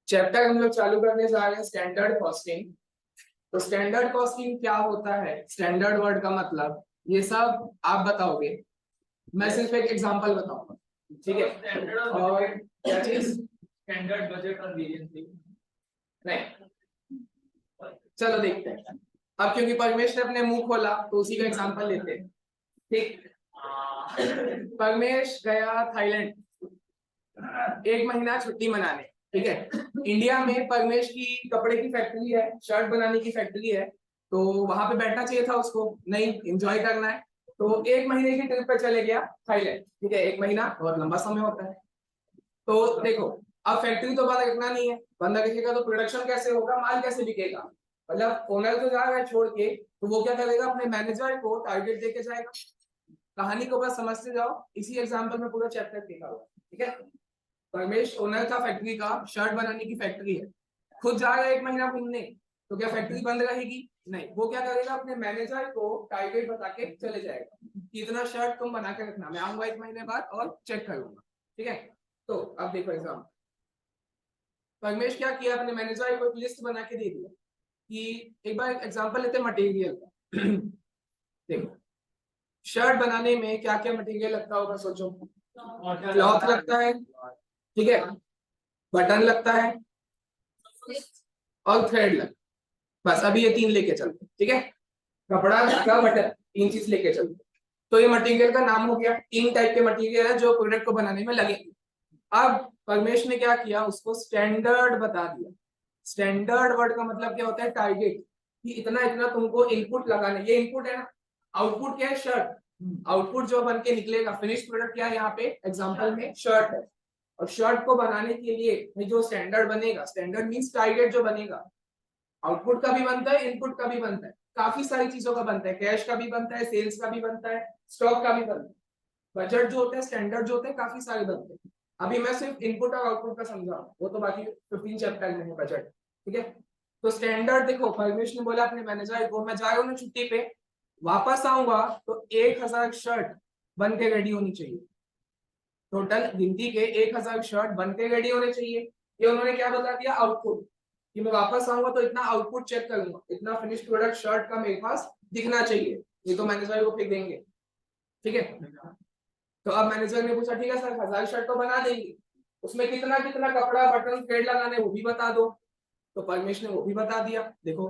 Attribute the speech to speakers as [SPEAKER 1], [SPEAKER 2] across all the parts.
[SPEAKER 1] Chapter हम लोग चालू करने जा रहे हैं स्टैंडर्ड कॉस्टिंग। तो स्टैंडर्ड कॉस्टिंग क्या होता है, स्टैंडर्ड वर्ड का मतलब, ये सब आप बताओगे, मैं सिर्फ एक एग्जांपल बताऊंगा, ठीक है। और क्या चीज, स्टैंडर्ड बजट और वेरिएंस, नहीं, चलो देखते हैं। अब क्योंकि परमेश ने अपने मुंह खोला तो उसी का एग्जांपल लेते हैं, ठीक। परमेश गया थाईलैंड एक महीना छुट्टी मनाने, ठीक है। इंडिया में परमेश की कपड़े की फैक्ट्री है, शर्ट बनाने की फैक्ट्री है, तो वहां पे बैठना चाहिए था उसको, नहीं, एंजॉय करना है। तो एक महीने की ट्रिप पे चले गया थाईलैंड, ठीक है। एक महीना बहुत लंबा समय होता है। तो देखो, अब फैक्ट्री तो बंद रखना नहीं है, बंद रखेगा तो प्रोडक्शन कैसे होगा, माल कैसे बिकेगा। मतलब ओनर तो जा रहा है छोड़ के, तो वो क्या करेगा, अपने मैनेजर को टारगेट देके जाएगा। कहानी को बस समझते जाओ, इसी एग्जाम्पल में पूरा चैप्टर लिखा हुआ, ठीक है। परमेश ओनर था फैक्ट्री का, शर्ट बनाने की फैक्ट्री है, खुद जा रहा है एक महीना घूमने, तो क्या फैक्ट्री बंद रहेगी, नहीं। वो क्या करेगा, अपने मैनेजर को टारगेट बता के चले जाएगा कि इतना शर्ट तुम बना के रखना, मैं आऊंगा एक महीने बाद और चेक करूंगा, ठीक है। तो अब देखो एग्जाम, परमेश क्या किया, अपने मैनेजर को एक लिस्ट बना के दे दिया कि एक बार एग्जांपल लेते हैं मटेरियल का। देखो, शर्ट बनाने में क्या क्या मटेरियल लगता होगा, सोचो। क्लॉथ लगता है, ठीक है, बटन लगता है और थ्रेड लगता है। बस अभी ये तीन लेके चलते, ठीक है। कपड़ा, धागा, बटन, तीन चीज लेके चलते। तो ये मटेरियल का नाम हो गया, तीन टाइप के मटेरियल है जो प्रोडक्ट को बनाने में लगेंगे। अब परमेश ने क्या किया, उसको स्टैंडर्ड बता दिया। स्टैंडर्ड वर्ड का मतलब क्या होता है, टारगेट, कि इतना इतना तुमको इनपुट लगाना है। ये इनपुट है ना, आउटपुट क्या है, शर्ट। आउटपुट जो बन के निकलेगा, फिनिश प्रोडक्ट क्या है, यहाँ पे एग्जांपल में शर्ट है। और शर्ट को बनाने के लिए जो स्टैंडर्ड बनेगा, स्टैंडर्ड मींस टारगेट जो बनेगा, आउटपुट का भी बनता है, इनपुट का भी बनता है, काफी सारी चीजों का बनता है, कैश का भी बनता है, सेल्स का भी बनता है, स्टॉक का भी बनता है। बजट जो होता है, स्टैंडर्ड जो होते हैं, काफी सारे बनते हैं। अभी मैं सिर्फ इनपुट और आउटपुट का समझा, वो तो बाकी 15 चैप्टर में है बजट, ठीक है। तो स्टैंडर्ड देखो, परमेश ने बोला अपने मैनेजर को, मैं जा रहा हूँ छुट्टी पे, वापस आऊंगा तो 1000 शर्ट बन के रेडी होनी चाहिए। टोटल गिनती के 1000 शर्ट बन के रेडी होने चाहिए। ये उन्होंने क्या बता दिया, आउटपुट, कि मैं वापस आऊंगा तो इतना आउटपुट चेक करूंगा, इतना फिनिश प्रोडक्ट शर्ट का मेरे पास दिखना चाहिए, ये तो मैनेजर को फिर देंगे, ठीक है। तो अब मैनेजर ने पूछा, ठीक है सर, 1000 शर्ट तो बना देंगे, उसमें कितना कितना कपड़ा, बटन, थ्रेड लगाने वो भी बता दो। तो परमेश ने वो भी बता दिया। देखो,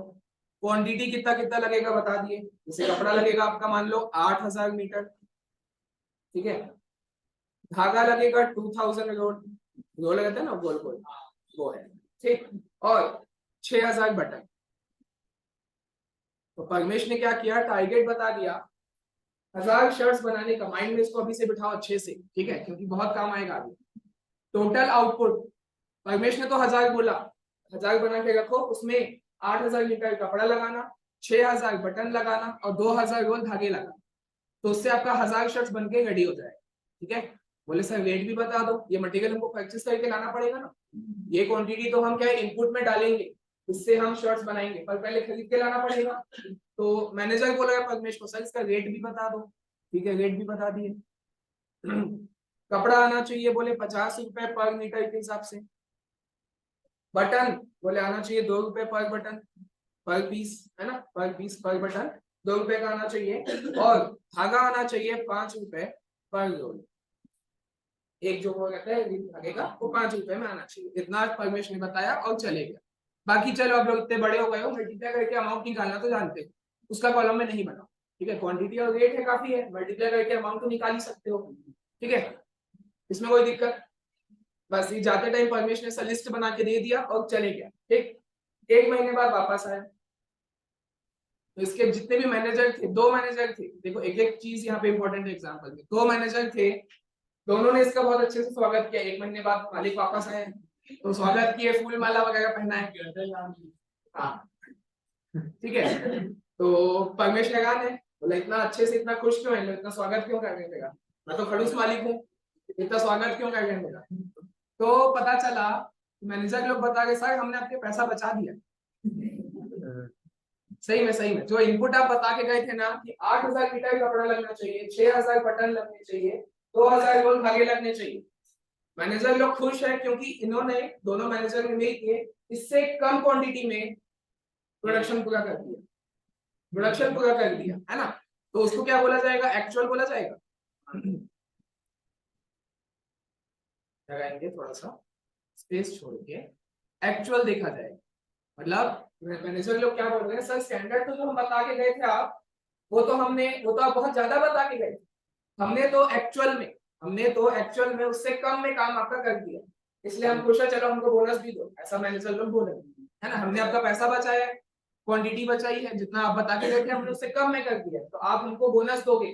[SPEAKER 1] क्वांटिटी कितना कितना लगेगा बता दिए। जैसे कपड़ा लगेगा आपका, मान लो 8000 मीटर, ठीक है। धागा लगेगा 2000 रोल, रोल लगता है ना गोल गोल, वो है, ठीक। और 6000 बटन। तो परमेश ने क्या किया, टारगेट बता दिया, 1000 शर्ट्स बनाने का। माइंड में इसको अभी से बिठाओ अच्छे से, ठीक है, क्योंकि बहुत काम आएगा अभी। टोटल आउटपुट, परमेश ने तो 1000 बोला, 1000 बना के रखो, उसमें 8000 मीटर कपड़ा लगाना, 6000 बटन लगाना और 2000 रोल धागे लगाना। तो उससे आपका 1000 शर्ट्स बन के रेडी हो जाएगा, ठीक है। बोले सर रेट भी बता दो, ये मटेरियल हमको परचेस करके लाना पड़ेगा ना, ये क्वांटिटी तो हम क्या इनपुट में डालेंगे, इससे हम शर्ट्स बनाएंगे, पर पहले खरीद के लाना पड़ेगा। तो मैनेजर बोला परमेश को, सर इसका रेट भी बता दो, ठीक है, रेट भी बता दिए। कपड़ा आना चाहिए, बोले 50 रुपए पर मीटर के हिसाब से। बटन बोले आना चाहिए 2 रुपए पर बटन, पर पीस, है ना, पर पीस पर बटन 2 रुपए का आना चाहिए। और धागा आना चाहिए 5 रुपए पर रोल, एक जो वो रहता है धागे का, वो 5 रुपए में आना चाहिए। इतना परमेश ने बताया और चले गया। बाकी चलो, अब लोग इतने बड़े हो गए हो, मल्टीप्लाई करके अमाउंट निकालना तो जानते हो, उसका कॉलम में नहीं बनाओ, ठीक है। क्वांटिटी और रेट है, काफी है, मल्टीप्लाई करके अमाउंट तो निकाल ही सकते हो, ठीक है, इसमें कोई दिक्कत। बस ये जाते टाइम परमेश ने लिस्ट बना के दे दिया और चले गया, ठीक। एक महीने बाद वापस आया, तो इसके जितने भी मैनेजर थे, 2 मैनेजर थे, देखो एक एक चीज यहाँ पे इंपॉर्टेंट एग्जांपल में, 2 मैनेजर थे, दोनों ने इसका बहुत अच्छे से स्वागत किया। एक महीने बाद मालिक वापस आए, तो स्वागत किए, फूल माला वगैरह पहनाए, हाँ, ठीक है। तो परमेश लगान है, बोला इतना अच्छे से, इतना खुश क्यों है, इतना स्वागत क्यों कर रहे थे, मैं तो खड़ूस मालिक हूँ, इतना स्वागत क्यों कर रहे थे। तो पता चला, मैनेजर लोग बता रहे, सर हमने आपके पैसा बचा दिया। सही में, सही में, जो इनपुट आप बता के गए थे ना कि 8000 मीटर कपड़ा लगना चाहिए, 6000 बटन लगने चाहिए, 2000 गोल धागे लगने चाहिए, मैनेजर लोग खुश है क्योंकि इन्होंने दोनों मैनेजर ने मिल के इससे कम क्वांटिटी में प्रोडक्शन पूरा कर दिया, प्रोडक्शन पूरा कर दिया, है ना। तो उसको क्या बोला जाएगा, एक्चुअल बोला जाएगा। लगाएंगे थोड़ा सा स्पेस छोड़ के, एक्चुअल देखा जाएगा। मतलब मैनेजर लोग क्या बोल रहे हैं, सर स्टैंडर्ड तो जो हम बता के गए थे आप, वो तो आप बहुत ज्यादा बता के गए थे, हमने तो एक्चुअल में उससे कम में काम आपका कर दिया, इसलिए हम पूछा चलो हमको बोनस भी दो, ऐसा मैनेजर लोग बोले, है ना। हमने आपका पैसा बचाया है, क्वांटिटी बचाई है, जितना आप बता के गए थे हमने उससे कम में कर दिया, तो आप हमको बोनस दोगे,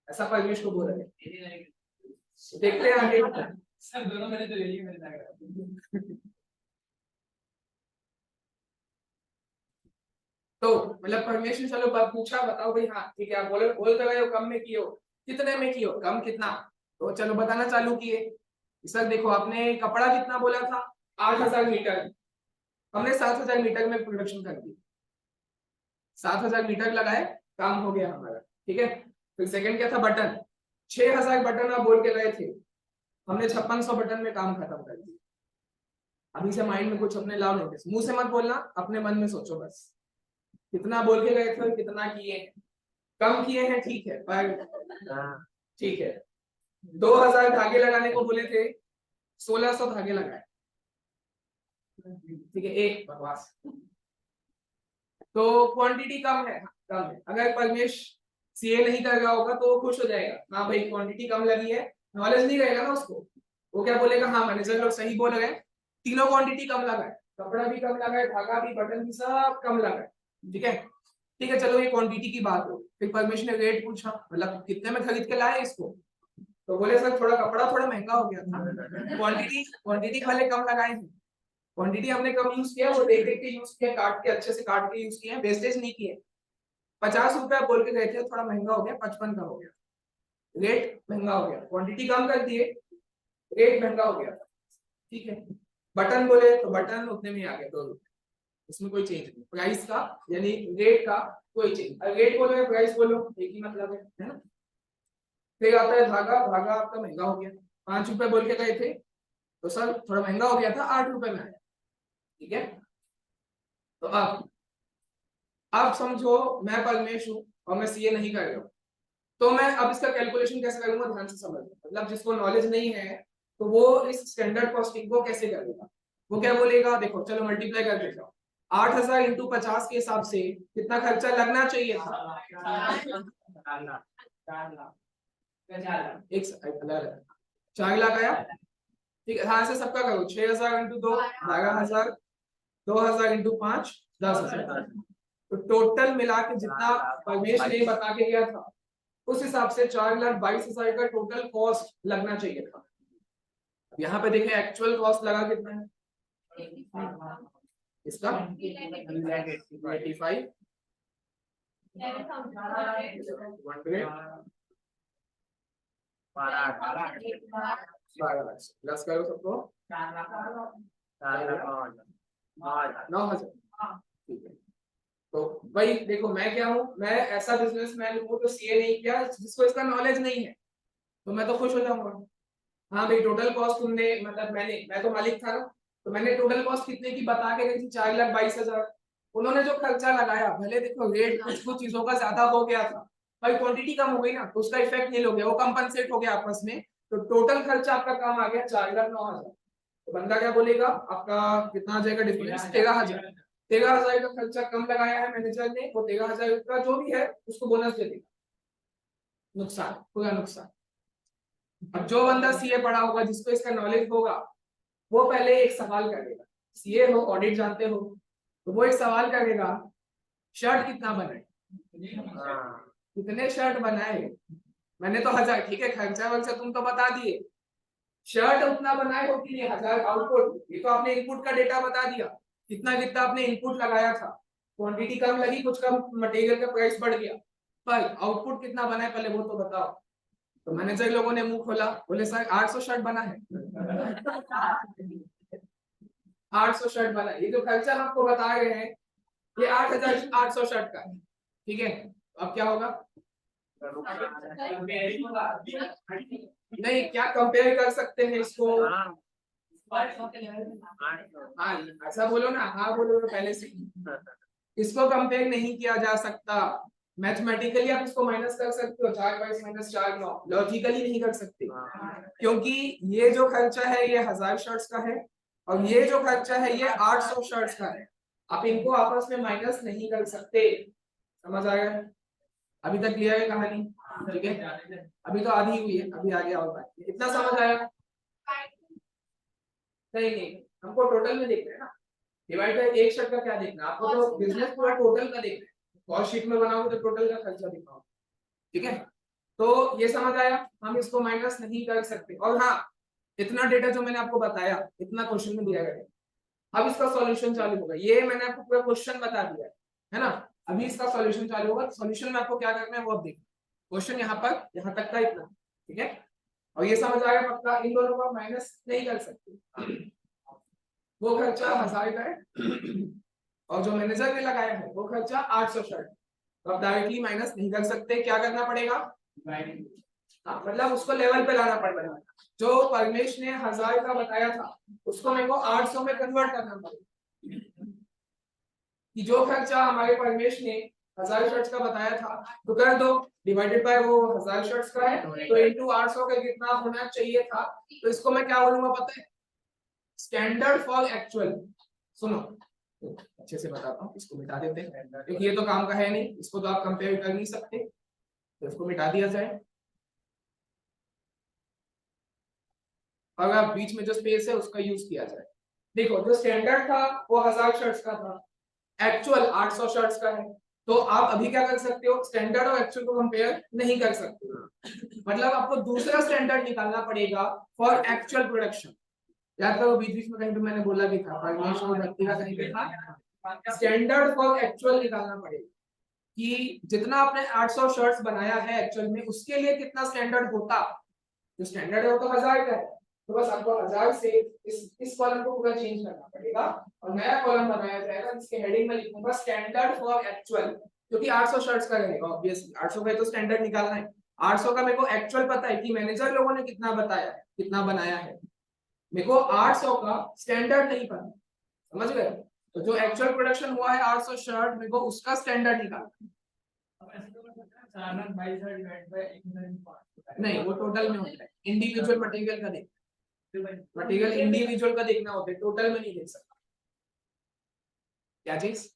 [SPEAKER 1] ऐसा परमेश को बोल रहे हैं। देखते हैं आगे। सर दोनों मैंने तो ले ली, मेरे लग रहा है। तो मतलब परमेश्वर चलो पूछा, बताओ भाई, हाँ ठीक है, आप बोल कर गए हो कम में किए हो, कितने में किए हो, कम कितना, तो चलो बताना चालू किए। सर देखो आपने कपड़ा कितना बोला था, 8000 मीटर, हमने 7000 मीटर में प्रोडक्शन कर दी, 7000 मीटर लगाए, काम हो गया हमारा, ठीक है। फिर सेकंड क्या था, बटन, 6000 बटन आप बोल के गए थे, हमने 5600 बटन में काम खत्म कर दिया। अभी से माइंड में कुछ अपने लाओ नोटिस, मुंह से मत बोलना, अपने मन में सोचो बस, कितना बोल के गए थे, कितना किए, कम किए हैं ठीक है, पर ठीक है, 2000 धागे लगाने को बोले थे, 1600 धागे लगाए, ठीक है, एक बकवास। तो क्वांटिटी कम है, कम है। अगर परमेश सीए नहीं कर रहा होगा तो वो खुश हो जाएगा, हाँ भाई क्वांटिटी कम लगी है, नॉलेज नहीं रहेगा ना उसको, वो क्या बोलेगा, हाँ मैनेजर लोग सही बोल रहे हैं, तीनों क्वांटिटी कम लगा है, कपड़ा भी कम लगा है, धागा भी, बटन भी, सब कम लगा है, ठीक है। ठीक है चलो ये क्वांटिटी की बात हो, फिर परमेश ने रेट पूछा, मतलब कितने में खरीद के लाए इसको, तो बोले सर थोड़ा कपड़ा थोड़ा महंगा हो गया था, क्वांटिटी क्वांटिटी वाले कम लगाए थे, क्वांटिटी हमने कम यूज किया, वो देख देख के यूज किया, काट के अच्छे से काट के यूज किए, वेस्टेज नहीं किए। 50 रुपया बोल के गए थे, थोड़ा महंगा हो गया, 55 का हो गया, रेट महंगा हो गया, क्वांटिटी कम कर दिए, रेट महंगा हो गया, ठीक है। बटन बोले तो बटन उतने में आ गए, 2 रुपए, उसमें कोई चेंज नहीं, प्राइस का यानी रेट का कोई चेंज, रेट बोलो या प्राइस बोलो एक ही मतलब है ना। फिर आता है धागा, धागा आपका महंगा हो गया, 5 रुपए बोल के गए थे, तो सर थोड़ा महंगा हो गया था, 8 रुपए में आया, ठीक है। तो अब समझो मैं परमेश हूँ और मैं सीए नहीं कर रहा हूँ, तो मैं अब इसका कैलकुलेशन कैसे करूंगा, ध्यान से समझ, मतलब जिसको नॉलेज नहीं है तो वो इस स्टैंडर्ड कॉस्टिंग को कैसे करेगा, वो क्या बोलेगा, देखो चलो मल्टीप्लाई कर देता हूँ, 8000 इंटू 50 के हिसाब से कितना खर्चा लगना चाहिए था, 4 लाख आया, ठीक है। हाँ से सबका करो, 6000 इंटू 2 11,000, 2000 इंटू 5 10,000, तो टोटल मिला के जितना परमेश ने बता के गया था उस हिसाब से 4,22,000 का टोटल कॉस्ट लगना चाहिए था। यहाँ पे देखें एक्चुअल कॉस्ट लगा कितना है इसका, 85, 12 प्लस करो सबको, 9,000, ठीक है। तो भाई देखो मैं क्या हूँ, मैं ऐसा बिजनेसमैन हूँ जो सीए नहीं किया, जिसको इसका नॉलेज नहीं है, तो मैं तो खुश हो जाऊंगा, हाँ भाई टोटल कॉस्ट तुमने, मतलब मैं तो मालिक था ना, तो मैंने टोटल कॉस्ट कितने की बता के गई थी, 4,22,000, उन्होंने जो खर्चा लगाया, भले देखो रेट कुछ कुछ चीजों का ज्यादा हो गया था, भाई क्वांटिटी कम हो गई ना, तो उसका इफेक्ट नहीं हो गया, वो कंपनसेट हो गया आपस में, तो टोटल खर्चा आपका कम आ गया 4,09,000, तो बंदा क्या बोलेगा, आपका कितना आ जाएगा डिफरेंस, 13,000, 13,000 का खर्चा कम लगाया है मैनेजर ने, वो 13,000 का जो भी है उसको बोनस दे देगा, नुकसान, पूरा नुकसान। अब जो बंदा सीए पढ़ा होगा, जिसको इसका नॉलेज होगा, वो पहले एक सवाल करेगा, सीए हो, ऑडिट जानते हो, तो वो एक सवाल करेगा, शर्ट कितना बनाए, कितने शर्ट बनाए, मैंने तो 1000, ठीक है, खर्चा वर्चा तुम तो बता दिए, शर्ट उतना बनाए हो कि नहीं, 1000 आउटपुट, ये तो आपने इनपुट का डेटा बता दिया, कितना कितना आपने इनपुट लगाया था, क्वांटिटी कम लगी, कुछ कम मटेरियल का प्राइस बढ़ गया, पर आउटपुट कितना बना है पहले वो तो बताओ। तो मैनेजर लोगों ने मुंह खोला, बोले सर 800 शर्ट बना है। 800 शर्ट बना, ये जो खर्चा हम आपको बता रहे हैं ये 8,800 शर्ट का है, ठीक है। अब क्या होगा, नहीं, क्या कंपेयर कर सकते हैं इसको? हाँ, ऐसा बोलो ना, हाँ बोलो पहले से। इसको कंपेयर नहीं किया जा सकता। मैथमेटिकली आप इसको माइनस कर सकते हो, 4 22 माइनस 4 9, लॉजिकली नहीं कर सकते, क्योंकि ये जो खर्चा है ये 1000 शर्ट्स का है और ये जो खर्चा है ये 800 शर्ट्स का है। आप इनको आपस में माइनस नहीं कर सकते। समझ आया? अभी तक क्लियर है कहानी? ठीक है, अभी तो आधी हुई है, अभी आगे और बात। इतना समझ आया? नहीं नहीं, हमको टोटल में देखना है ना, डिवाइड बाय एक शर्ट का क्या देखना है आपको? तो बिजनेस पूरा टोटल का देखना है। कॉस्ट शीट में बनाओगे तो टोटल का खर्चा दिखाओ। ठीक है, तो ये समझ आया, हम इसको माइनस नहीं कर सकते। और हाँ, इतना डेटा जो मैंने आपको बताया, इतना क्वेश्चन में दिया गया है। अब इसका सॉल्यूशन चालू होगा। ये मैंने आपको पूरा क्वेश्चन बता दिया है ना। अभी इसका सॉल्यूशन चालू होगा। सॉल्यूशन में आपको क्या करना है वो अब देखिए। क्वेश्चन यहाँ पर, यहाँ तक का इतना, ठीक है। और ये समझ आएगा पक्का, इन दोनों को माइनस नहीं कर सकते। वो खर्चा 1000 का है और जो मैनेजर ने लगाया है वो खर्चा 800 शर्ट। तो आप डायरेक्टली माइनस नहीं कर सकते, क्या करना पड़ेगा? हाँ, मतलब उसको लेवल पे लाना पड़ेगा। जो परमेश ने 1000 का बताया था उसको मेरे को 800 में कन्वर्ट करना पड़ेगा। कि जो खर्चा हमारे परमेश ने 1000 शर्ट्स का बताया था तो कर दो, डिवाइडेड बाय वो 1000 शर्ट्स का है तो इनटू 800 का कितना होना चाहिए था। तो इसको मैं क्या बोलूंगा पता है? Standard for actual. सुनो अच्छे से बताता हूँ, इसको मिटा देते हैं क्योंकि ये तो काम का है नहीं, इसको तो आप कंपेयर कर नहीं सकते, तो इसको मिटा दिया जाए। और आप बीच में जो स्पेस है उसका यूज किया जाए। देखो, जो स्टैंडर्ड था वो 1000 शर्ट्स का था, एक्चुअल 800 शर्ट्स का है। तो आप अभी क्या कर सकते हो? स्टैंडर्ड और एक्चुअल को कंपेयर नहीं कर सकते, मतलब आपको दूसरा स्टैंडर्ड निकालना पड़ेगा फॉर एक्चुअल प्रोडक्शन। याद करो, बीच बीच में कहीं पे मैंने बोला भी था, परमेश और व्यक्ति का कहीं पे था, स्टैंडर्ड फॉर एक्चुअल निकालना पड़ेगा कि जितना आपने 800 शर्ट्स बनाया है एक्चुअल में, उसके लिए कितना स्टैंडर्ड होता। जो स्टैंडर्ड है वो तो 1000 का है, तो बस आपको 1000 से इस कॉलम को पूरा चेंज करना पड़ेगा और नया कॉलम बनाया जाएगा जिसके हेडिंग में लिखूंगा स्टैंडर्ड फॉर एक्चुअल, क्योंकि 800 शर्ट्स का रहेगा ऑब्वियसली। 800 का तो स्टैंडर्ड निकालना है। 800 का मेरे को एक्चुअल पता है कि मैनेजर लोगों ने कितना बताया है, कितना बनाया है। मेरे को 800 का स्टैंडर्ड नहीं पता, समझ गए? तो जो एक्चुअल प्रोडक्शन हुआ है 800 शर्ट, मेरे को उसका स्टैंडर्ड निकालना। नहीं, वो टोटल में होता है, इंडिविजुअल मटेरियल का देखना, मटेरियल इंडिविजुअल का देखना होता है, टोटल में नहीं देख सकता। क्या चीज?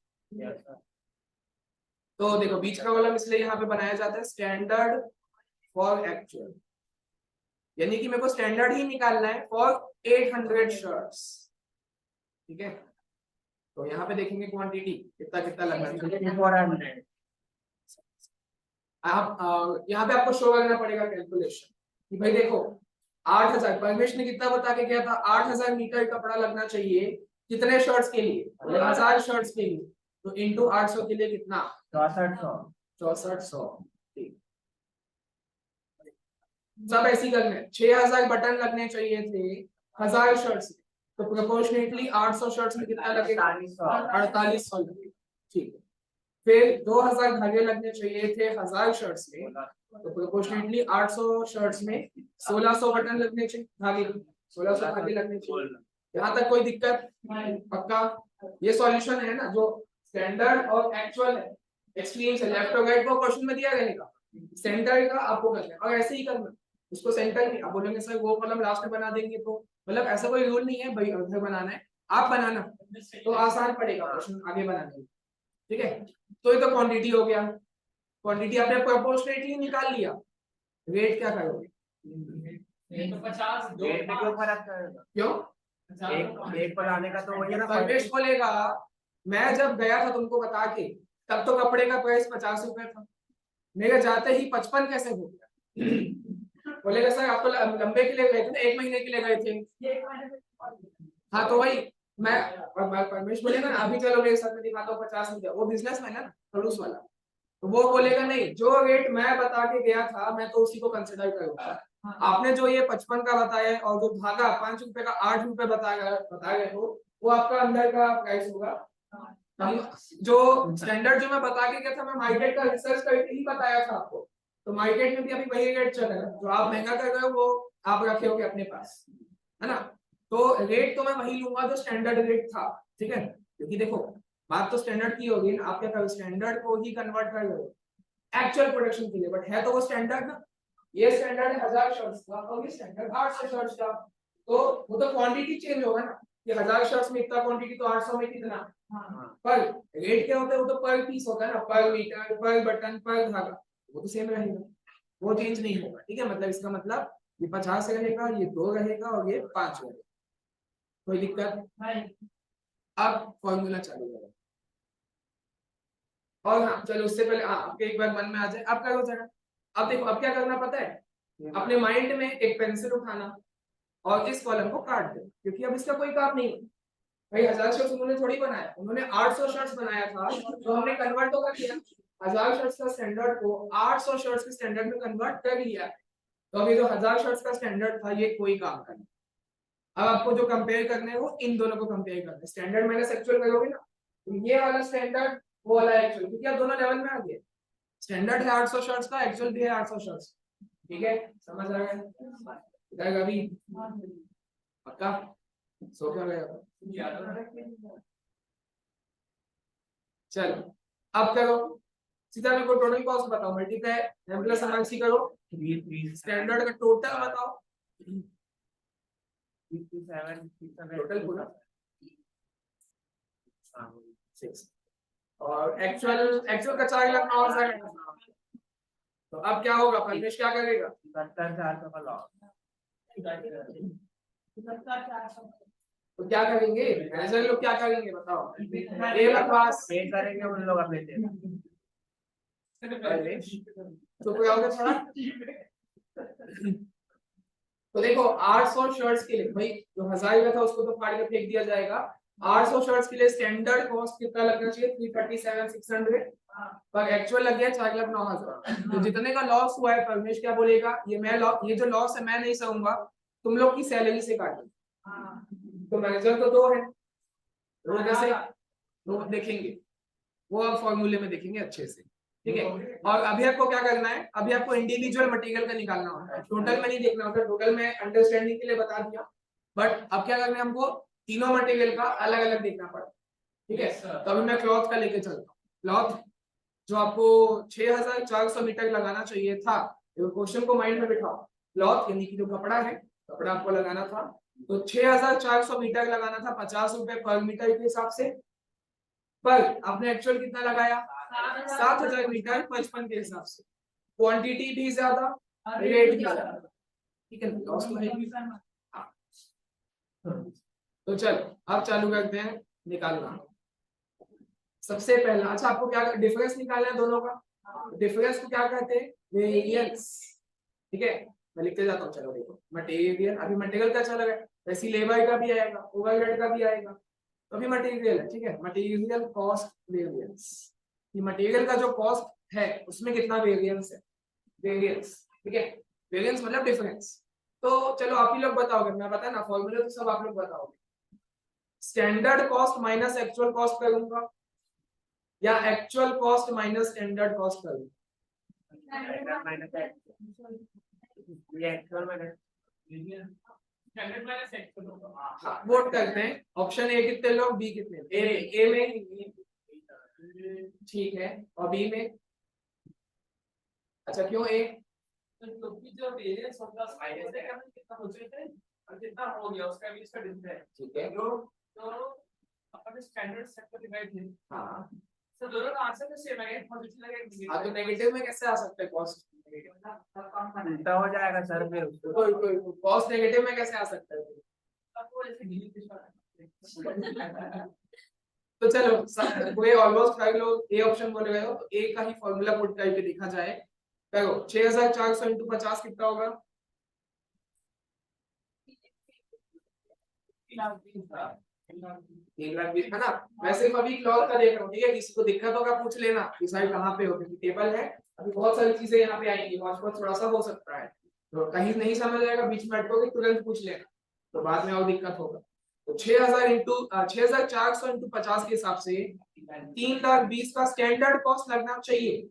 [SPEAKER 1] तो देखो, बीच का कॉलम इसलिए यहाँ पे बनाया जाता है स्टैंडर्ड फॉर एक्चुअल, यानी कि मेरे को स्टैंडर्ड ही निकालना है फॉर 800 शर्ट्स। ठीक है, तो यहाँ पे देखेंगे क्वांटिटी कितना कितना लगना है 400। आप यहाँ पे आपको शो करना पड़ेगा कैलकुलेशन कि भाई देखो 8000, परमेश ने कितना बता के गया था? 8000 मीटर कपड़ा लगना चाहिए कितने शर्ट्स के लिए? 1000 शर्ट्स के लिए। तो इंटू 800 के लिए कितना? 6400। ठीक, सब ऐसी करने 6000 बटन लगने चाहिए थे 1000 शर्ट्स में, तो प्रोपोर्शनेटली 800 शर्ट्स में कितना लगेगा? 4800 लगेगा। ठीक है, फिर 2000 धागे लगने चाहिए थे 1000 शर्ट्स में, तो प्रोपोर्शनेटली 800 शर्ट्स में 1600 बटन लगने चाहिए, धागे 1600 धागे लगने चाहिए। यहाँ तक कोई दिक्कत? पक्का? ये सॉल्यूशन है ना, जो स्टैंडर्ड और एक्चुअल है, एक्सट्रीम से लेफ्ट और राइट को क्वेश्चन में दिया रहेगा, सेंटर का आपको करना है और ऐसे ही करना। उसको सेंटर में आप बोलेंगे सर वो कॉलम लास्ट में बना देंगे, तो मतलब ऐसा कोई रूल नहीं है भाई उधर बनाना है, आप बनाना तो आसान पड़ेगा क्वेश्चन आगे बनाने में। ठीक है, तो ये तो क्वांटिटी हो गया। क्वांटिटी आपने प्रोपोर्शनेटली निकाल लिया, रेट क्या करोगे? ये तो 50 रेट में क्यों फर्क करेगा? क्यों? एक पर आने का तो वही ना, परवेश बोलेगा मैं जब गया था तुमको बता के तब तो कपड़े का प्राइस 50 रुपए था, मेरे जाते ही 55 कैसे हो गया? बोलेगा सर आप तो लंबे के लिए गए थे ना, 1 महीने के लिए गए थे। हाँ तो वही मैं परमेश बोलेगा ना अभी चलो मेरे साथ में दिखाता हूँ 50 रुपया, वो बिजनेसमैन है ना, खड़ूस वाला, तो वो बोलेगा नहीं जो रेट मैं बता के गया था मैं तो उसी को कंसिडर करूंगा। आपने जो ये 55 का बताया और जो धागा 5 रुपए का 8 रुपए बता गए हो वो आपका अंदर का प्राइस होगा। हम जो स्टैंडर्ड जो मैं बता के गया था मैं मार्केट का रिसर्च करके ही बताया था आपको, तो मार्केट में भी अभी वही रेट चल रहा है, जो आप महंगा कर रहे हो वो आप रखे होगे अपने पास, है ना। तो रेट तो मैं वही लूंगा जो स्टैंडर्ड रेट था, ठीक है, क्योंकि देखो बात तो स्टैंडर्ड की होगी ना, आप क्या करोगे स्टैंडर्ड को ही कन्वर्ट कर रहे एक्चुअल प्रोडक्शन के लिए, बट है तो वो स्टैंडर्ड ना। ये स्टैंडर्ड है 1000 शर्ट्स का और ये स्टैंडर्ड 800 शर्ट्स का, तो वो तो क्वांटिटी चेंज होगा ना, ये 1000 शर्ट्स में इतना क्वांटिटी तो 800 में कितना, पर रेट क्या होता है, वो तो पर पीस होता है ना, पर मीटर पर बटन पर धागा, वो तो सेम रहेगा, वो चेंज नहीं होगा, ठीक है। मतलब इसका मतलब ये 50 रहेगा, ये 2 रहेगा और ये 5 रहेगा, कोई दिक्कत नहीं। अब फॉर्मूला चालू करो, और हाँ चलो उससे पहले आपके एक बार मन में आ जाए अब क्या हो जाएगा। अब देखो अब क्या करना पता है, अपने माइंड में एक पेंसिल उठाना और इस कॉलम को काट दो, क्योंकि अब इसका कोई काम नहीं है भाई। 1000 शर्ट्स उन्होंने थोड़ी बनाया, उन्होंने 800 शर्ट्स बनाया था, तो हमने कन्वर्ट तो कर दिया 1000 शर्ट्स का स्टैंडर्ड को 800 शर्ट्स के स्टैंडर्ड में कन्वर्ट कर लिया। तो अभी जो 1000 शर्ट्स का स्टैंडर्ड था ये कोई काम का नहीं। अब आपको जो कंपेयर करना है वो इन दोनों को कंपेयर करना है, स्टैंडर्ड माइनस एक्चुअल करोगे ना, तो ये वाला स्टैंडर्ड वो वाला एक्चुअल, क्योंकि आप दोनों लेवल में आ गए, स्टैंडर्ड है 800 शर्ट्स का, एक्चुअल भी है 800 शर्ट्स, ठीक है, समझ आ गया अभी पक्का। सो क्या गया, चलो अब करो सीधा मेरे को टोटल कॉस्ट बताओ, मल्टीप्लाई m प्लस एमआरसी करो, स्टैंडर्ड का टोटल बताओ, टोटल पूरा 6 और एक्चुअल का 4 लाख 9 हजार। तो अब क्या होगा, परमेश क्या करेगा, 77,400 का लॉस। तो क्या करेंगे मैनेजर लोग, क्या करेंगे बताओ, ए बकवास पे करेंगे उन लोग अपने से, तो कोई और थोड़ा। तो देखो 800 शर्ट्स के लिए भाई जो 1000 का था उसको तो फाड़ के फेंक दिया जाएगा, 800 शर्ट्स के लिए स्टैंडर्ड कॉस्ट कितना लगना चाहिए 337,600, पर एक्चुअल लग गया 4,09,000। तो जितने का लॉस हुआ है परमेश क्या बोलेगा, ये जो लॉस है मैं नहीं सहूंगा, तुम लोग की सैलरी से काटो। तो मैनेजर तो 2 है, तो कैसे तो देखेंगे वो अब फॉर्मूले में देखेंगे अच्छे से, ठीक है। और अभी आपको क्या करना है, अभी आपको इंडिविजुअल मटेरियल का निकालना होता है, टोटल में नहीं देखना होता, टोटल में अंडरस्टैंडिंग के लिए बता दिया, बट अब क्या करना है हमको तीनों मटेरियल का अलग अलग देखना पड़ा, ठीक है। तो अभी मैं क्लॉथ का लेके चलता हूँ, क्लॉथ जो आपको 6400 मीटर लगाना चाहिए था, क्वेश्चन को माइंड में बिठाओ, क्लॉथ यानी कि जो कपड़ा है, कपड़ा आपको लगाना था, तो 6400 मीटर लगाना था 50 रुपए पर मीटर के हिसाब से, पर आपने एक्चुअल कितना लगाया 7000 मीटर 55 के हिसाब से, क्वांटिटी भी ज्यादा रेट भी ज्यादा, ठीक है, लॉस तो है। तो चलो अब चालू करते हैं निकालना। सबसे पहला अच्छा आपको क्या डिफरेंस निकालना है दोनों का, डिफरेंस को क्या कहते हैं वेरिएंस, ठीक है, मैं लिखते जाता हूँ। चलो देखो मटेरियल, अभी मटेरियल का चला गया, वैसे लेबर का भी आएगा, ओवरहेड का भी आएगा, तो अभी मटेरियल है, ठीक है, मटेरियल कॉस्ट वेरिएंस, ये मटेरियल का जो कॉस्ट है उसमें कितना वेरिएंस है, वेरिएंस, ठीक है, वेरिएंस मतलब डिफरेंस। तो चलो आप ही लोग बताओगे, मैं बता ना फॉर्मूला तो सब आप लोग बताओगे, standard cost minus actual cost करूंगा या actual cost minus standard cost करूंगा, वोट करते हैं, ऑप्शन ए कितने लोग, बी कितने, ए में ठीक है, और बी में अच्छा क्यों ए, क्योंकि जो वेरिएंस होगा माइनस है कितना हो जाए और कितना हो गया उसका बीच का डिफरेंस, ठीक है, जो अपन स्टैंडर्ड सेट पर डिवाइड है, हां सर दोनों का आंसर तो सेम है, पॉजिटिव लगेगा, हां तो नेगेटिव में कैसे आ सकता है कॉस्ट, उल्टा हो जाएगा सर, फिर कोई कॉस्ट नेगेटिव में कैसे आ सकता है, आपको ऐसे डिलीट तो चलो कोई ऑलमोस्ट हर लोग ए ऑप्शन बोले गए हो, तो ए का ही फॉर्मूला पुट करके देखा जाए, करो 6400 इंटू 50 कितना होगा, 3,20,000 है ना। मैं सिर्फ अभी क्लॉथ का देख रहा हूँ, ठीक है, किसी को दिक्कत होगा पूछ लेना कि साइड कहाँ पे हो, क्योंकि टेबल है, अभी बहुत सारी चीजें यहाँ पे आएंगी, वॉच थोड़ा सा हो सकता है, तो कहीं नहीं समझ आएगा बीच में अटकोगे तुरंत पूछ लेना, तो बाद में और दिक्कत होगा। तो 6400 इंटू 50 के हिसाब से 3,20,000 का स्टैंडर्ड कॉस्ट लगना चाहिए,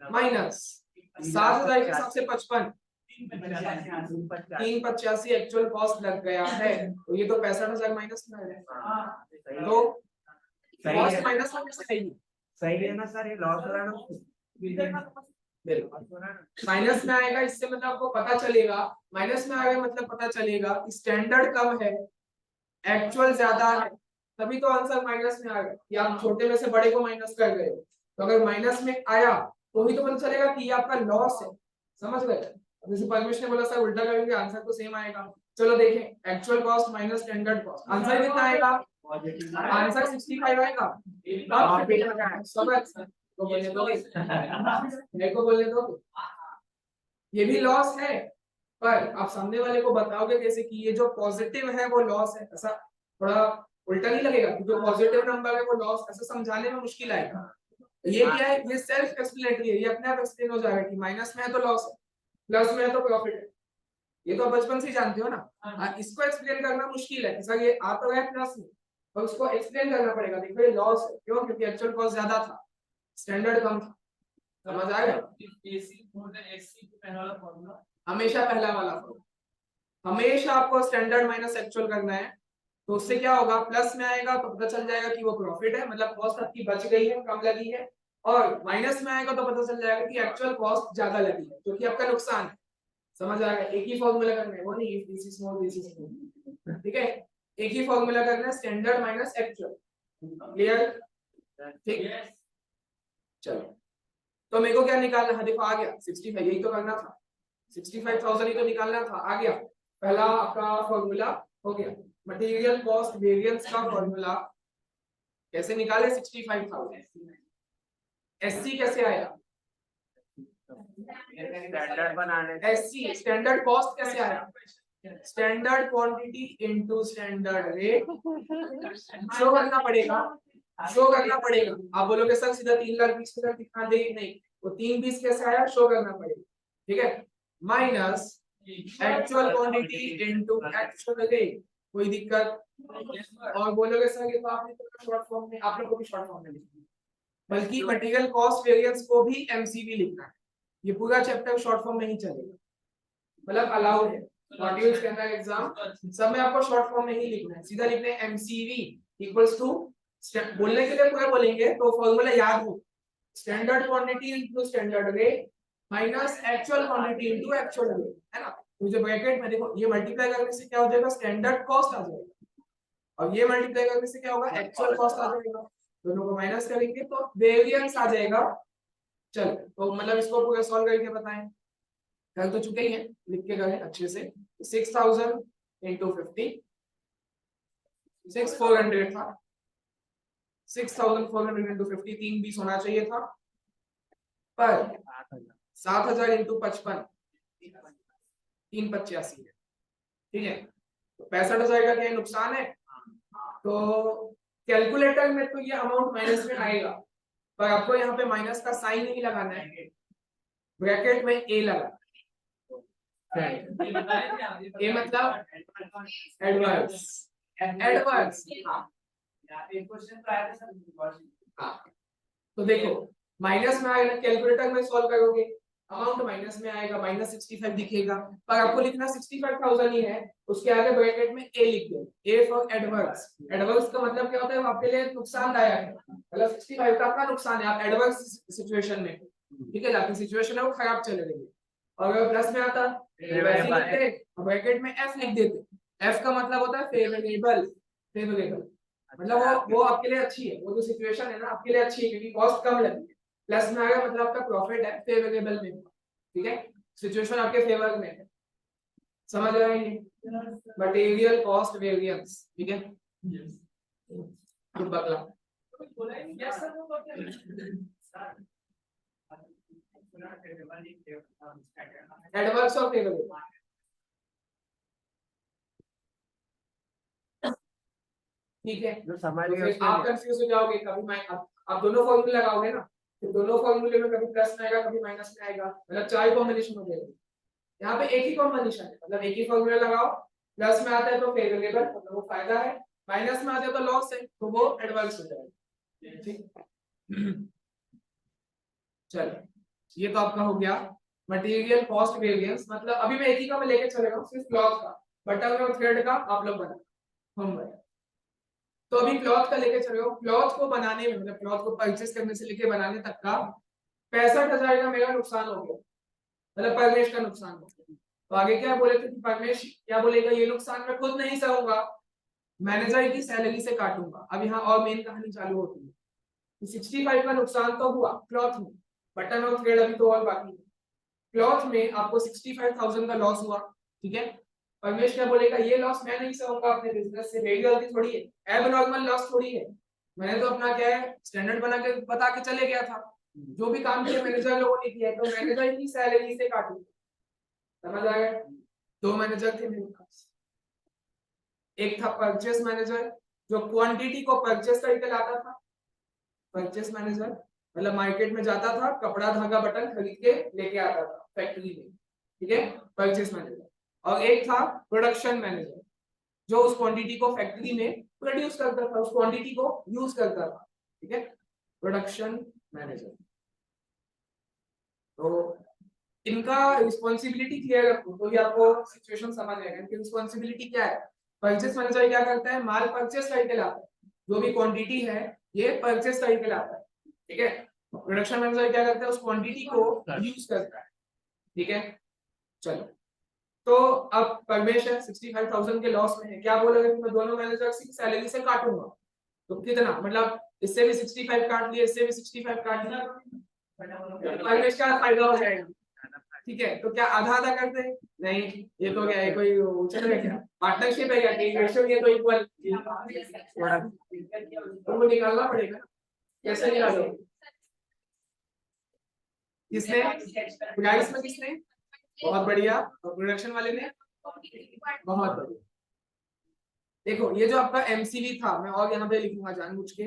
[SPEAKER 1] माइनस 7,000 के हिसाब से 55, 385 एक्चुअल कॉस्ट लग गया है, तो ये तो 65,000 माइनस में है, तो कॉस्ट माइनस में कैसे आएगी?
[SPEAKER 2] सही है ना सर, ये लॉस हो रहा है ना,
[SPEAKER 1] माइनस में आएगा, इससे मतलब आपको पता चलेगा, माइनस में आएगा मतलब पता चलेगा कि स्टैंडर्ड कम है, एक्चुअल ज्यादा है, तभी तो आंसर माइनस में आएगा, कि आप छोटे में से बड़े को माइनस कर गए हो, तो अगर माइनस में आया तो ही तो पता चलेगा कि ये आपका लॉस है, समझ गए? जैसे परमेश ने बोला सर उल्टा करेंगे आंसर तो सेम आएगा, चलो देखें, actual cost minus standard cost, answer कितना आएगा? आंसर 65 आएगा। तो बोलने दोगे, मेरे को बोलने दो, ये भी लॉस है, पर आप सामने वाले को बताओगे कैसे कि ये जो पॉजिटिव है वो लॉस है, ऐसा थोड़ा उल्टा नहीं लगेगा कि जो पॉजिटिव नंबर है वो लॉस, ऐसा समझाने में मुश्किल आएगा। ये क्या है, ये सेल्फ एक्सप्लेनेटरी है, ये अपने आप एक्सप्लेन हो जाएगा कि माइनस में है तो लॉस है, प्लस में है तो प्रॉफिट है, ये तो बचपन से ही जानते हो ना। इसको एक्सप्लेन करना मुश्किल है, सर ये आ तो है प्लस में, पर उसको एक्सप्लेन करना पड़ेगा, देखो ये लॉस है, क्यों? क्योंकि एक्चुअल कॉस्ट ज्यादा था, स्टैंडर्ड कम था, समझ आएगा? हमेशा पहला वाला फॉर्मूला, हमेशा आपको स्टैंडर्ड माइनस एक्चुअल करना है, तो उससे क्या होगा, प्लस में आएगा तो पता चल जाएगा कि वो प्रॉफिट है, मतलब कॉस्ट आपकी बच गई है, कम लगी है, और माइनस में आएगा तो पता चल जाएगा कि एक्चुअल कॉस्ट ज्यादा लगी है, जो कि आपका नुकसान है, समझ आएगा? एक ही फॉर्मूला करना है, वो नहीं this is small this is small, ठीक है, एक ही फॉर्मूला करना है, स्टैंडर्ड माइनस एक्चुअल, क्लियर? ठीक, चलो, तो मेरे को क्या निकालना है, देखो आ गया 65, यही तो करना था, 65,000 ही तो निकालना था, आ गया, पहला आपका फॉर्मूला हो गया, मटेरियल कॉस्ट वेरिएंस का फॉर्मूला कैसे निकाले, 65,000, एससी कैसे आया,
[SPEAKER 2] स्टैंडर्ड बनाने,
[SPEAKER 1] एससी स्टैंडर्ड कॉस्ट कैसे आया, standard quantity into standard rate, show करना पड़ेगा, शो करना पड़ेगा, आप बोलोगे सर सीधा 3,20,000 दिखा दे, नहीं, वो 3,20 कैसे आया, शो करना पड़ेगा, ठीक है, minus actual quantity into actual rate, कोई दिक्कत? और बोलोगे सर ये तो आपने तो शॉर्ट फॉर्म में, आप लोगों को भी शॉर्ट फॉर्म में लिखना है, बल्कि मटेरियल कॉस्ट वेरिएंस को भी एमसीवी लिखना है, ये पूरा चैप्टर शॉर्ट फॉर्म में ही चलेगा, मतलब अलाउड है, मॉड्यूल्स के अंदर एग्जाम सब में आपको शॉर्ट फॉर्म में ही लिखना है, सीधा लिखना है एमसीवी इक्वल्स टू, बोलने के लिए पूरा बोलेंगे तो फॉर्मूला याद हो, standard quantity into standard rate minus actual quantity into actual rate, है ना? तो जो ब्रैकेट में देखो, ये मल्टीप्लाई करने से क्या हो जाएगा, स्टैंडर्ड कॉस्ट आ जाएगा, और ये मल्टीप्लाई करने से क्या होगा, एक्चुअल कॉस्ट आ जाएगा, दोनों को माइनस करेंगे तो वेरिएंस आ जाएगा। चलो, तो मतलब इसको पूरा सॉल्व करके बताएं, कर तो चुके ही हैं, लिख के गए अच्छे से, 6,000 इंटू 50, 6,400 था, 6,400 इंटू 50, 3,20 होना चाहिए था, पर 7,000 इंटू 55, 385 है, ठीक है, तो 65,000 का क्या नुकसान है, तो कैलकुलेटर में तो ये अमाउंट माइनस में आएगा, पर आपको यहाँ पे माइनस का साइन नहीं लगाना है, ब्रैकेट में ए लगा, ये मतलब एडवर्स, एडवर्स, हाँ, तो देखो माइनस में आएगा, कैलकुलेटर में सॉल्व करोगे अमाउंट माइनस में आएगा, माइनस 65 दिखेगा, पर आपको लिखना 65,000 ही है, उसके आगे ब्रैकेट में ए लिख दो, ए फॉर एडवर्स, एडवर्स का मतलब क्या होता है, आपके लिए नुकसानदायक है, मतलब 65 का आपका नुकसान है, आप एडवर्स सिचुएशन में, ठीक है, आपकी सिचुएशन है वो खराब चल रही है, और अगर प्लस में आता ब्रैकेट में एफ लिख देते, एफ का मतलब होता है फेवरेबल, फेवरेबल मतलब वो आपके लिए अच्छी है, वो जो सिचुएशन है ना आपके लिए अच्छी है, क्योंकि कॉस्ट कम लगी है, प्लस में आएगा मतलब आपका प्रॉफिट है, फेवरेबल में, ठीक है, सिचुएशन आपके फेवर में है, समझ रहे हैं? मटेरियल कॉस्ट वेरिएंस, ठीक है, तो बगला एडवर्स और फेवरेबल, ठीक है,
[SPEAKER 2] जो समझ
[SPEAKER 1] तो
[SPEAKER 2] गए
[SPEAKER 1] फिर आप कंफ्यूज हो जाओगे, कभी मैं आप दोनों फॉर्मूले लगाओगे ना, तो दोनों फॉर्मूले में कभी प्लस में आएगा कभी माइनस में आएगा, मतलब चार कॉम्बिनेशन हो जाएगा, यहाँ पे एक ही कॉम्बिनेशन है, मतलब एक ही फॉर्मूला लगाओ, प्लस में आता है तो फेवरेबल मतलब वो फायदा है, माइनस में आता है तो लॉस है, तो वो एडवर्स हो जाएगा, ठीक। चलो, ये तो आपका हो गया मटेरियल कॉस्ट वेरिएंस मतलब अभी मैं एक ही का मैं लेके चलेगा सिर्फ क्लॉथ का, बटन और थ्रेड का आप लोग बना होमवर्क। तो अभी क्लॉथ का लेके चले हो, क्लॉथ को बनाने में मतलब क्लॉथ को परचेस करने से लेके बनाने तक का 65,000 का मेरा नुकसान हो गया, मतलब परमेश का नुकसान हो गया। तो आगे क्या बोले थे कि परमेश क्या बोलेगा, ये नुकसान मैं खुद नहीं सहूंगा, मैनेजर की सैलरी से काटूंगा। अब यहाँ और मेन कहानी चालू होती है। 65 का नुकसान तो हुआ क्लॉथ में, बटन और थ्रेड अभी तो और बाकी है। क्लॉथ में आपको 65,000 का लॉस हुआ, ठीक है। परमेश क्या बोलेगा, ये लॉस मैं नहीं सहूंगा अपने बिजनेस से, मेरी गलती थोड़ी है, एब नॉर्मल लॉस थोड़ी है, मैंने तो अपना क्या है स्टैंडर्ड बना के बता के चले गया था, जो भी काम किया मैनेजर लोगों ने किया, तो मैनेजर की सैलरी से काटूंगा। समझ आ गया। दो मैनेजर थे मेरे पास, एक था परचेस मैनेजर जो क्वांटिटी को परचेस करके लाता था, परचेस मैनेजर मतलब मार्केट में जाता था, कपड़ा धागा बटन खरीद के लेके आता था फैक्ट्री में, ठीक है, परचेस मैनेजर। और एक था प्रोडक्शन मैनेजर जो उस क्वांटिटी को फैक्ट्री में प्रोड्यूस करता था, उस क्वांटिटी को यूज करता था, ठीक है, प्रोडक्शन मैनेजर। तो इनका रिस्पॉन्सिबिलिटी क्लियर रखो तो ये आपको सिचुएशन समझ आएगा। इनकी रिस्पॉन्सिबिलिटी क्या है, परचेस मैनेजर क्या करता है, माल परचेस करके लाता है, जो भी क्वांटिटी है ये परचेस करके लाता है, ठीक है। प्रोडक्शन मैनेजर क्या करता है, उस क्वांटिटी को यूज करता है, ठीक है। चलो, तो अब परमेश है 65,000 के लॉस में है, क्या बोलोगे कि मैं दोनों मैनेजर की सैलरी से काटूंगा, तो कितना, मतलब इससे भी 65 काट लिया, इससे भी 65 काट लिया, परमेश का फायदा हो जाएगा, ठीक है। तो क्या आधा आधा करते हैं, नहीं, ये तो क्या है, कोई चल रहा है क्या, पार्टनरशिप है क्या, कि रेशियो ये तो इक्वल, तुमको निकालना पड़ेगा, कैसे निकालोगे, किसने, प्राइस में किसने, बहुत बढ़िया, और प्रोडक्शन वाले ने, बहुत बढ़िया। देखो ये जो आपका एमसीवी था, मैं और यहाँ पे लिखूंगा जानबूझ के,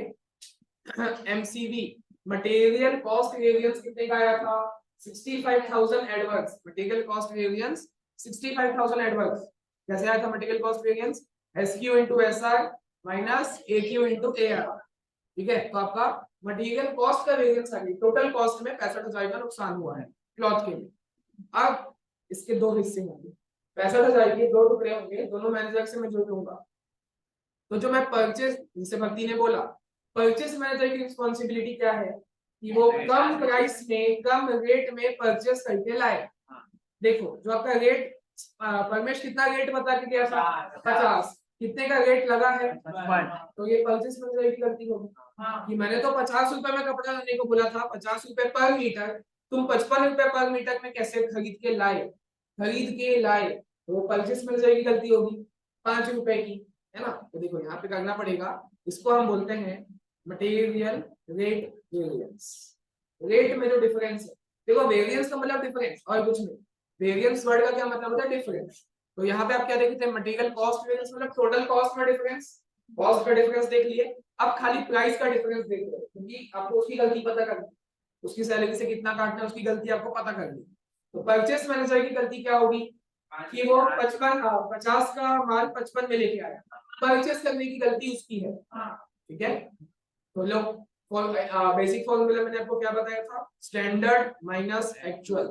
[SPEAKER 1] एमसीवी मटेरियल कॉस्ट वेरिएंस कितने का आया था, 65,000 adverse, material cost variance 65,000 adverse. कैसे आया था material cost variance, SQ into SR minus AQ into AR, ठीक है। तो आपका मटेरियल कॉस्ट का वेरिएंस आ गया, टोटल कॉस्ट में 65,000 का नुकसान हुआ है क्लॉथ के लिए। अब इसके दो हिस्से होंगे, 65,000 के दो टुकड़े होंगे, दोनों मैनेजर से मैं जोड़ लूंगा। तो जो मैं परचेस, जैसे भक्ति ने बोला, परचेस मैनेजर की रिस्पॉन्सिबिलिटी क्या है कि वो कम प्राइस में कम रेट में परचेस करके लाए। देखो जो आपका रेट, परमेश कितना रेट बता के दिया था, 50, कितने का रेट लगा है, तो ये परचेस मैनेजर की गलती होगी कि मैंने तो 50 रुपए में कपड़ा लेने को बोला था, 50 रुपए पर मीटर, तुम 55 रुपए पर मीटर में कैसे खरीद के लाए, तो वो परचेस मैनेजर की गलती होगी 5 रुपए की, है ना। तो देखो यहाँ पे करना पड़ेगा, इसको हम बोलते हैं मटेरियल रेट वेरिएंस। रेट में जो डिफरेंस है, देखो वेरिएंस का मतलब डिफरेंस और कुछ नहीं, वेरिएंस वर्ड का क्या मतलब होता है, डिफरेंस। तो यहाँ पे आप क्या देखते हैं, मटेरियल कॉस्ट वेरिएंस मतलब टोटल कॉस्ट में डिफरेंस, कॉस्ट का डिफरेंस देख लिए, अब खाली प्राइस का डिफरेंस देख लो, क्योंकि आपको उसकी गलती पता करनी, उसकी सैलरी से कितना काटना है उसकी गलती आपको पता करनी। तो परचेस मैनेजर की गलती क्या होगी कि वो 50 का माल 55 में लेके आया, परचेस करने की गलती उसकी है, ठीक है। तो लोग बेसिक फॉर्मूला मैंने आपको क्या बताया था, स्टैंडर्ड माइनस एक्चुअल,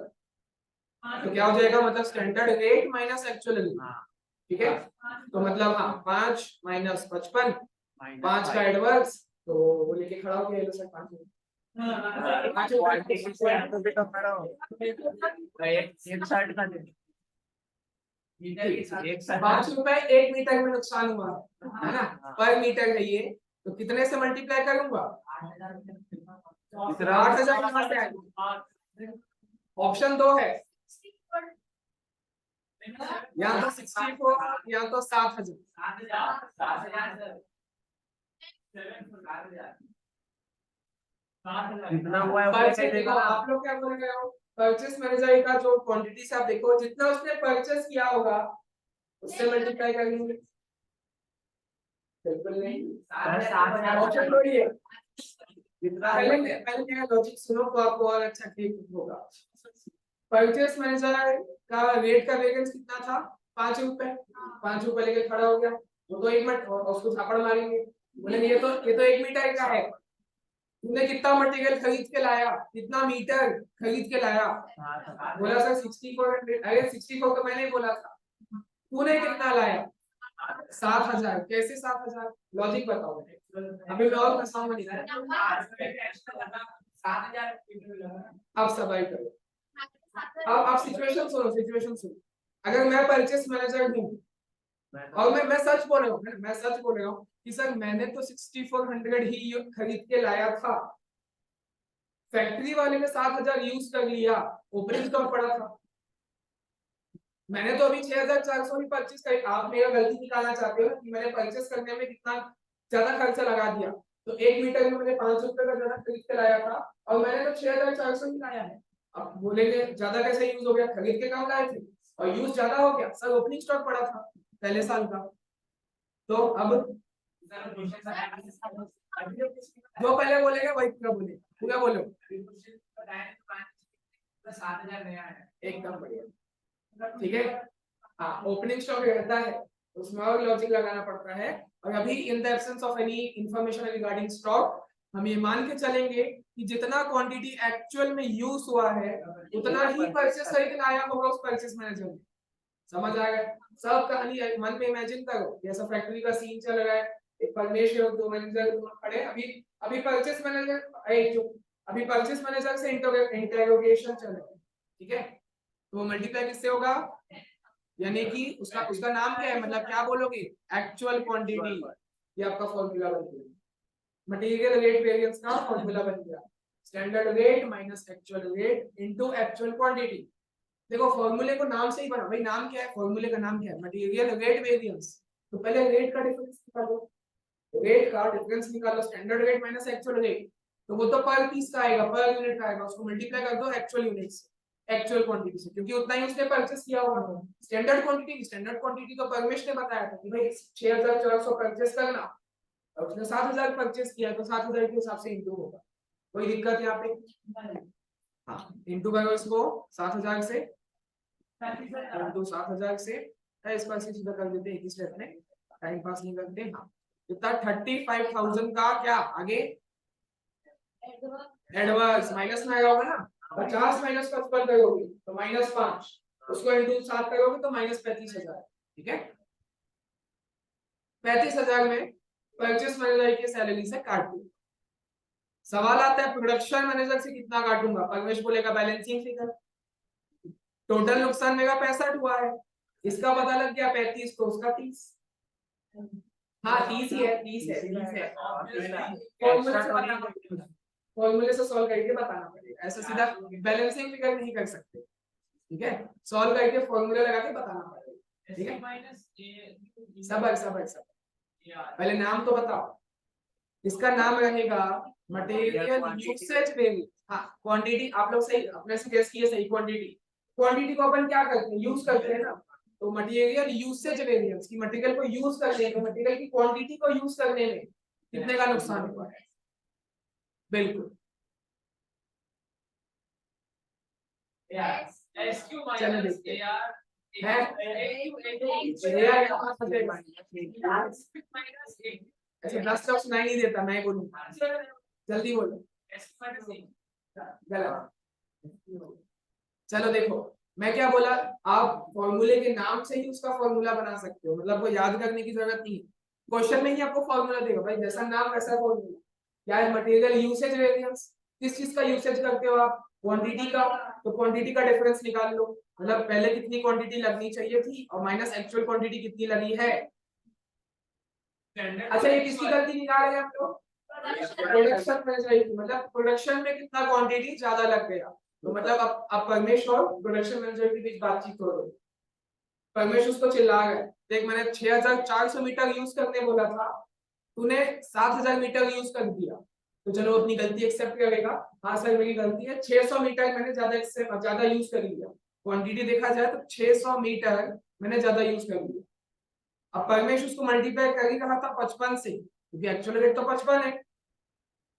[SPEAKER 1] तो क्या हो जाएगा, मतलब स्टैंडर्ड रेट माइनस एक्चुअल, ठीक है। तो मतलब हाँ 5 माइनस 55, 5 का एडवर्स, तो वो लेके खड़ा हो गया सर 5 ₹5 1 मीटर में नुकसान हुआ है ना, पर मीटर है ये, तो कितने से मल्टीप्लाई करूंगा, 8,000 कहां से आएगा, ऑप्शन 2 है, या तो 64 या तो 7,000,
[SPEAKER 2] कितना हुआ है
[SPEAKER 1] आप लोग क्या बोल रहे हो, परचेस मैनेजर का जो क्वांटिटी से आप देखो जितना उसने परचेस किया होगा उससे मल्टीप्लाई करेंगे, बिल्कुल नहीं, ऑप्शन 2 ही है। पहले लॉजिक सुनो तो आपको और अच्छा क्लिक होगा। परचेस मैनेजर का रेट का वेरिएंस कितना था, 5 रुपए, 5 रुपए लेके खड़ा हो गया, वो तो 1 मिनट और उसको थापड़ मारेंगे, बोलेंगे ये तो 1 मीटर का है, तूने कितना मटेरियल खरीद के लाया, कितना मीटर खरीद के लाया? बोला सर 6400। अरे 64 तो मैंने ही बोला था। तूने कितना लाया? 7000। कैसे 7000? लॉजिक बताओ मुझे। अभी मैं और फंसाऊंगा नहीं। अब सबाई करो। अब आप सिचुएशन सुनो, सिचुएशन सुनो। अगर मैं परचेस मैनेजर हूँ और मैं सच बोल रहा हूँ, मैं सच बोल रहा हूँ कि सर मैंने तो 6400 ही खरीद के लाया था, फैक्ट्री वाले ने 7000 यूज कर लिया, ओपनिंग स्टॉक पड़ा था, मैंने तो अभी 6400 ही परचेस करी। आप मेरा गलती निकालना चाहते हो कि मैंने परचेस करने में कितना ज्यादा खर्चा लगा दिया, तो 1 मीटर में मैंने 500 रुपए का ज्यादा खरीद के लाया था और मैंने तो 6400 ही लाया है। अब बोलेंगे ज्यादा कैसे यूज हो गया, खरीद के कम लाए थे और यूज ज्यादा हो गया, सर ओपनिंग स्टॉक पड़ा था पहले साल का। तो अब जो पहले बोलेगा वही पूरा बोले, पूरा बोलो। 7000 नया है, एकदम बढ़िया, ठीक है। हाँ, ओपनिंग स्टॉक रहता है, उसमें और लॉजिक लगाना पड़ता है। और अभी in the absence of any information regarding stock, हम ये मान के चलेंगे कि जितना क्वांटिटी एक्चुअल में यूज हुआ है उतना ही परचेस करके लाया होगा उस परचेस मैनेजर ने। समझ आ गया? सब कहानी मन में इमेजिन करो, जैसा फैक्ट्री का सीन चल रहा है, एक परमेश और दो मैनेजर खड़े। अभी अभी परचेस मैनेजर, अभी परचेस मैनेजर से इंटरोगेशन चल रहा है, ठीक है। तो मल्टीप्लाई किससे होगा? यानी कि उसका नाम क्या है, मतलब क्या बोलोगे? Actual quantity. ये आपका फॉर्मूला बन गया, मटेरियल रेट वेरिएंस का फॉर्मूला बन गया। Standard rate minus actual rate into actual quantity. देखो फॉर्मूले को नाम से ही बना, भाई नाम क्या है, फॉर्मूले का नाम क्या है? Material rate variance. तो पहले रेट का डिफरेंस निकालो, रेट का डिफरेंस निकालो, standard rate minus actual rate. तो वो तो पर पीस का आएगा, पर यूनिट का आएगा, उसको मल्टीप्लाई कर दो एक्चुअल यूनिट से, एक्चुअल क्वांटिटी से, क्योंकि उतना ही उसने परचेस किया होगा। स्टैंडर्ड क्वांटिटी तो परमेश ने बताया था कि भाई 6400 परचेस करना, और उसने 7000 परचेस किया तो 7000 के हिसाब से इंटू होगा। कोई दिक्कत यहाँ पे? हाँ, इंटू करो इसको 7000 से, इंटू 7000 से, इस पर सीधा कर देते हैं एक ही स्टेप में, टाइम पास नहीं करते। हाँ, इतना 35,000 का क्या आगे एडवांस माइनस में आएगा होगा ना। 50 माइनस 55 करोगे तो -5, उसको इंटू 7 करोगे तो -35,000, ठीक है। 35,000 में परचेस मैनेजर की सैलरी से काट दो। सवाल आता है प्रोडक्शन मैनेजर से कितना काटूंगा? परमेश बोलेगा बैलेंसिंग फिगर, टोटल नुकसान मेरा 65 हुआ है, इसका पता लग गया 35, तो उसका 30। हाँ 30 ही है, 30 है, 30 है। फॉर्मूले से सॉल्व करके बताना पड़ेगा, ऐसा सीधा बैलेंसिंग फिगर नहीं कर सकते, ठीक है। सॉल्व करके फॉर्मूला लगा के बताना पड़ेगा, ठीक है। सब पहले नाम तो बताओ। इसका नाम रहेगा मटेरियल यूसेज वेरिएंस। हाँ, क्वांटिटी आप लोग सही अपने से गेस किए, सही। क्वांटिटी को अपन क्या करते हैं? यूज करते हैं ना। तो मटेरियल यूसेज वेरिएंस की मटेरियल को यूज करने में, मटेरियल की क्वांटिटी को यूज करने में कितने का नुकसान हुआ है? बिल्कुल, चलो देखते हैं। ऐसे 10 तक सुनाई नहीं देता, मैं बोलूँ जल्दी बोलो। गलत। चलो देखो, मैं क्या बोला, आप फॉर्मूले के नाम से ही उसका फॉर्मूला बना सकते हो, मतलब वो याद करने की जरूरत नहीं है। क्वेश्चन में ही आपको फॉर्मूला देगा, भाई जैसा नाम वैसा फॉर्मूला। क्या है? Material usage variance. किस चीज का यूसेज करते हो आप? क्वांटिटी का। तो क्वांटिटी का डिफरेंस निकाल लो, मतलब पहले कितनी क्वांटिटी लगनी चाहिए थी और माइनस एक्चुअल क्वांटिटी कितनी लगी है। अच्छा, ये किसकी गलती निकाल रहे हैं हम लोग? प्रोडक्शन में जाएगी, मतलब प्रोडक्शन में कितना क्वांटिटी ज्यादा लग गया। तो मतलब अब परमेश और प्रोडक्शन मैनेजर के बीच बातचीत हो रही है। परमेश उसको चिल्ला गए, देख मैंने 6400 मीटर यूज करने बोला था, तूने 7000 मीटर यूज कर दिया, तो चलो अपनी गलती एक्सेप्ट करेगा। हाँ सर मेरी गलती है, 600 मीटर मैंने ज्यादा यूज कर लिया। क्वांटिटी देखा जाए तो 600 मीटर मैंने ज्यादा यूज कर लिया। अब परमेश उसको मल्टीप्लाई कर ही रहा था 55 से, क्योंकि एक्चुअल रेट तो 55 है।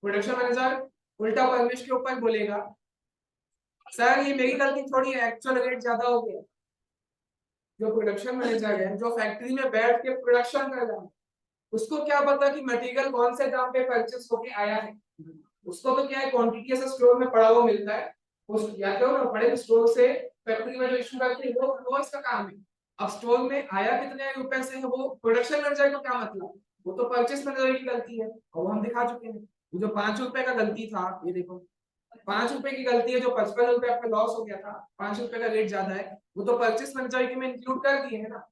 [SPEAKER 1] प्रोडक्शन मैनेजर उल्टा परमेश के ऊपर बोलेगा, सर ये मेरी गलती थोड़ी है, एक्चुअल रेट ज्यादा हो गया। जो प्रोडक्शन मैनेजर है, जो फैक्ट्री में बैठ के प्रोडक्शन कर रहा है, उसको क्या पता कि मटेरियल कौन से दाम पे परचेस होके आया है। उसको तो क्या है क्वांटिटी ऐसा स्टोर में पड़ा हुआ मिलता है, उस या तो ना बड़े स्टोर से फैक्ट्री में जो इशू करते हैं वो इसका काम है। अब स्टोर में आया कितने रुपए से है वो प्रोडक्शन मैनेजर को क्या मतलब, वो तो परचेस मैनेजर की गलती है और वो हम दिखा चुके हैं। वो जो 5 रुपए का गलती था, ये देखो 5 रुपए की गलती है, जो 55 रुपए आपका लॉस हो गया था, 5 रुपए का रेट ज्यादा है, वो तो परचेस मैनेजर की में इंक्लूड कर दिए है ना।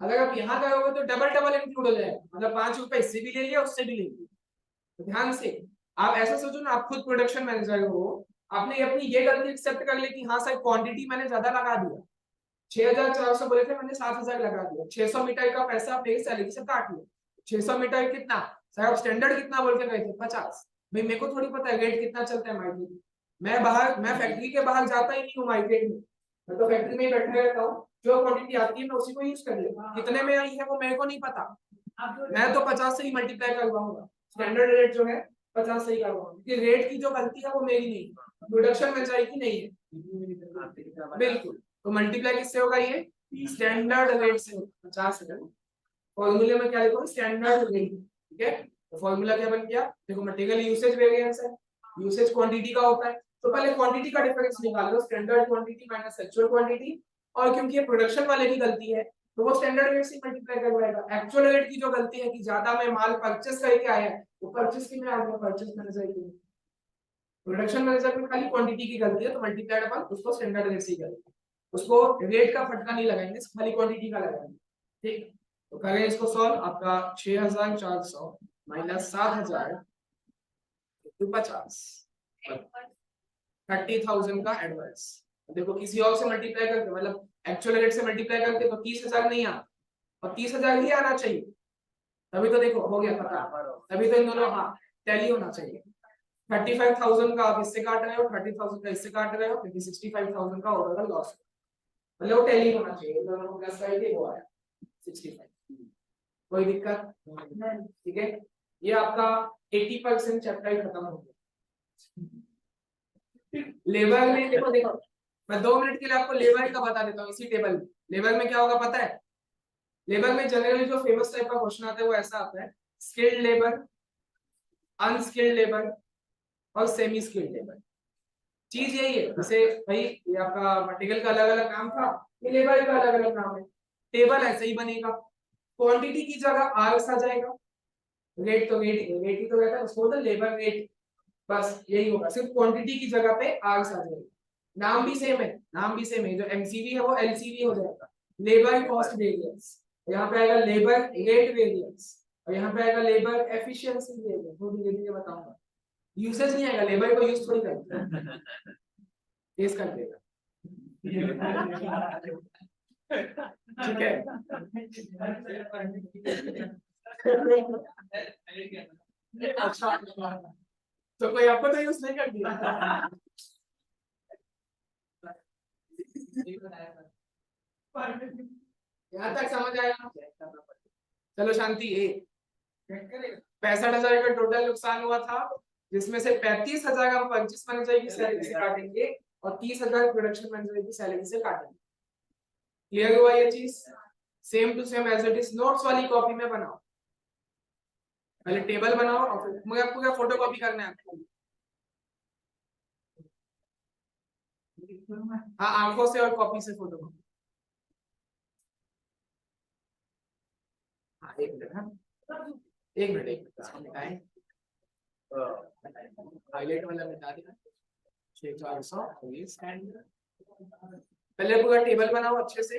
[SPEAKER 1] अगर आप यहाँ करोगे तो डबल डबल इंक्लूड हो जाएगा, मतलब 5 रुपए इससे भी ले लिया उससे भी ले लिया। तो ध्यान से आप ऐसा सोचो ना, आप खुद प्रोडक्शन मैनेजर हो, आपने अपनी ये गलती एक्सेप्ट कर ली कि हाँ सर क्वांटिटी मैंने ज्यादा लगा दिया, 6400 बोले थे मैंने 7000 लगा दिया, 600 मीटर का पैसा आपने सैलरी से काट लिया। 600 मीटर कितना सर, आप स्टैंडर्ड कितना बोल के गए थे 50, भाई मेरे को थोड़ी पता है रेट कितना चलता है मार्केट में, मैं फैक्ट्री के बाहर जाता ही नहीं हूँ मार्केट में, मैं तो फैक्ट्री में ही बैठा रहता हूँ, जो क्वांटिटी आती है मैं उसी को यूज कर लेता हूँ, कितने में आई है वो मेरे को नहीं पता, मैं तो 50 से ही मल्टीप्लाई करवाऊंगा, स्टैंडर्ड रेट जो है 50 से ही करवाऊंगा, क्योंकि रेट की जो गलती है वो मेरी नहीं, प्रोडक्शन मैनेजर की नहीं है। बिल्कुल, तो मल्टीप्लाई किससे होगा, ये स्टैंडर्ड रेट से 50 से। फॉर्मूले में क्या लिखो, स्टैंडर्ड रेट, ठीक है। तो फॉर्मूला क्या बन गया, देखो मटेरियल यूसेज वेरिएंस है, यूसेज क्वांटिटी का होता है, तो पहले क्वांटिटी का डिफरेंस निकाल लो, standard quantity minus actual quantity, और क्योंकि ये प्रोडक्शन वाले की गलती है तो वो स्टैंडर्ड रेट से मल्टीप्लाई करवाएगा। एक्चुअल रेट की जो गलती है कि ज्यादा में माल परचेस करके आया है, वो परचेस की में आ गया, परचेस मैनेजर की, प्रोडक्शन मैनेजर में खाली क्वांटिटी की गलती है तो मल्टीप्लाइड अपन उसको स्टैंडर्ड रेट से ही करेंगे, उसको रेट का फटका नहीं लगाएंगे, खाली क्वांटिटी का लगाएंगे, ठीक। तो करें इसको सॉल्व, आपका 6400 माइनस 7000 टू 50, 30,000 का एडवांस। देखो किसी और से मल्टीप्लाई करके, मतलब एक्चुअल रेट से मल्टीप्लाई करके तो 30,000 नहीं आता, और 30,000 ही आना चाहिए, तभी तो देखो हो गया पता, तभी तो इन दोनों हाँ टैली होना चाहिए। 35,000 का आप इससे काट रहे हो, 30,000 का इससे काट रहे हो, क्योंकि 65,000 का ओवरऑल लॉस, मतलब वो टैली होना चाहिए, दोनों को प्लस करके वो आया 65, कोई दिक्कत नहीं, ठीक है। ये आपका 80% चैप्टर खत्म हो गया। लेबर में देखो देखो, मैं 2 मिनट के लिए आपको लेबर का बता देता हूँ इसी टेबल में। लेबर में क्या होगा पता है, लेबर में जनरली जो फेमस टाइप का क्वेश्चन आता है वो ऐसा आता है, स्किल्ड लेबर, अनस्किल्ड लेबर और सेमी स्किल्ड लेबर। चीज यही है, जैसे भाई ये आपका मटेरियल का अलग अलग नाम था, ये लेबर का अलग अलग नाम है, टेबल ऐसे ही बनेगा, क्वांटिटी की जगह आर्स आ जाएगा, रेट तो रेट ही तो रहता है, उसको बोलते लेबर रेट, बस यही होगा, सिर्फ क्वांटिटी की जगह पे आर्स आ जाएगा। नाम भी सेम है, नाम भी सेम है, जो एमसीवी है वो एलसीवी हो जाएगा, लेबर कॉस्ट वेरिएंस, यहाँ पे आएगा लेबर रेट वेरिएंस, और यहाँ पे आएगा लेबर एफिशिएंसी वेरिएंस, वो धीरे धीरे बताऊंगा, यूसेज नहीं आएगा, लेबर को यूज थोड़ी करते टेस्ट कर देगा, ठीक है। अच्छा, तो कोई आपको तो यूज नहीं कर दिया, यहाँ तक समझ आया, चलो शांति। 65,000 का टोटल नुकसान हुआ था, जिसमें से 35,000 हम परचेस मैनेजर की सैलरी से काटेंगे और 30,000 प्रोडक्शन मैनेजर की सैलरी से काटेंगे। क्लियर हुआ ये चीज, same to same as it is, notes वाली कॉपी में बनाओ, पहले टेबल बनाओ और फिर मुझे आपको क्या फोटो कॉपी करना है आपको, हाँ आंखों से और कॉपी से फोटो कॉपी, हाँ एक मिनट, हाँ एक मिनट मिटाएं, हाईलाइट वाला मिटा देना, 6400 पहले पूरा टेबल बनाओ अच्छे से,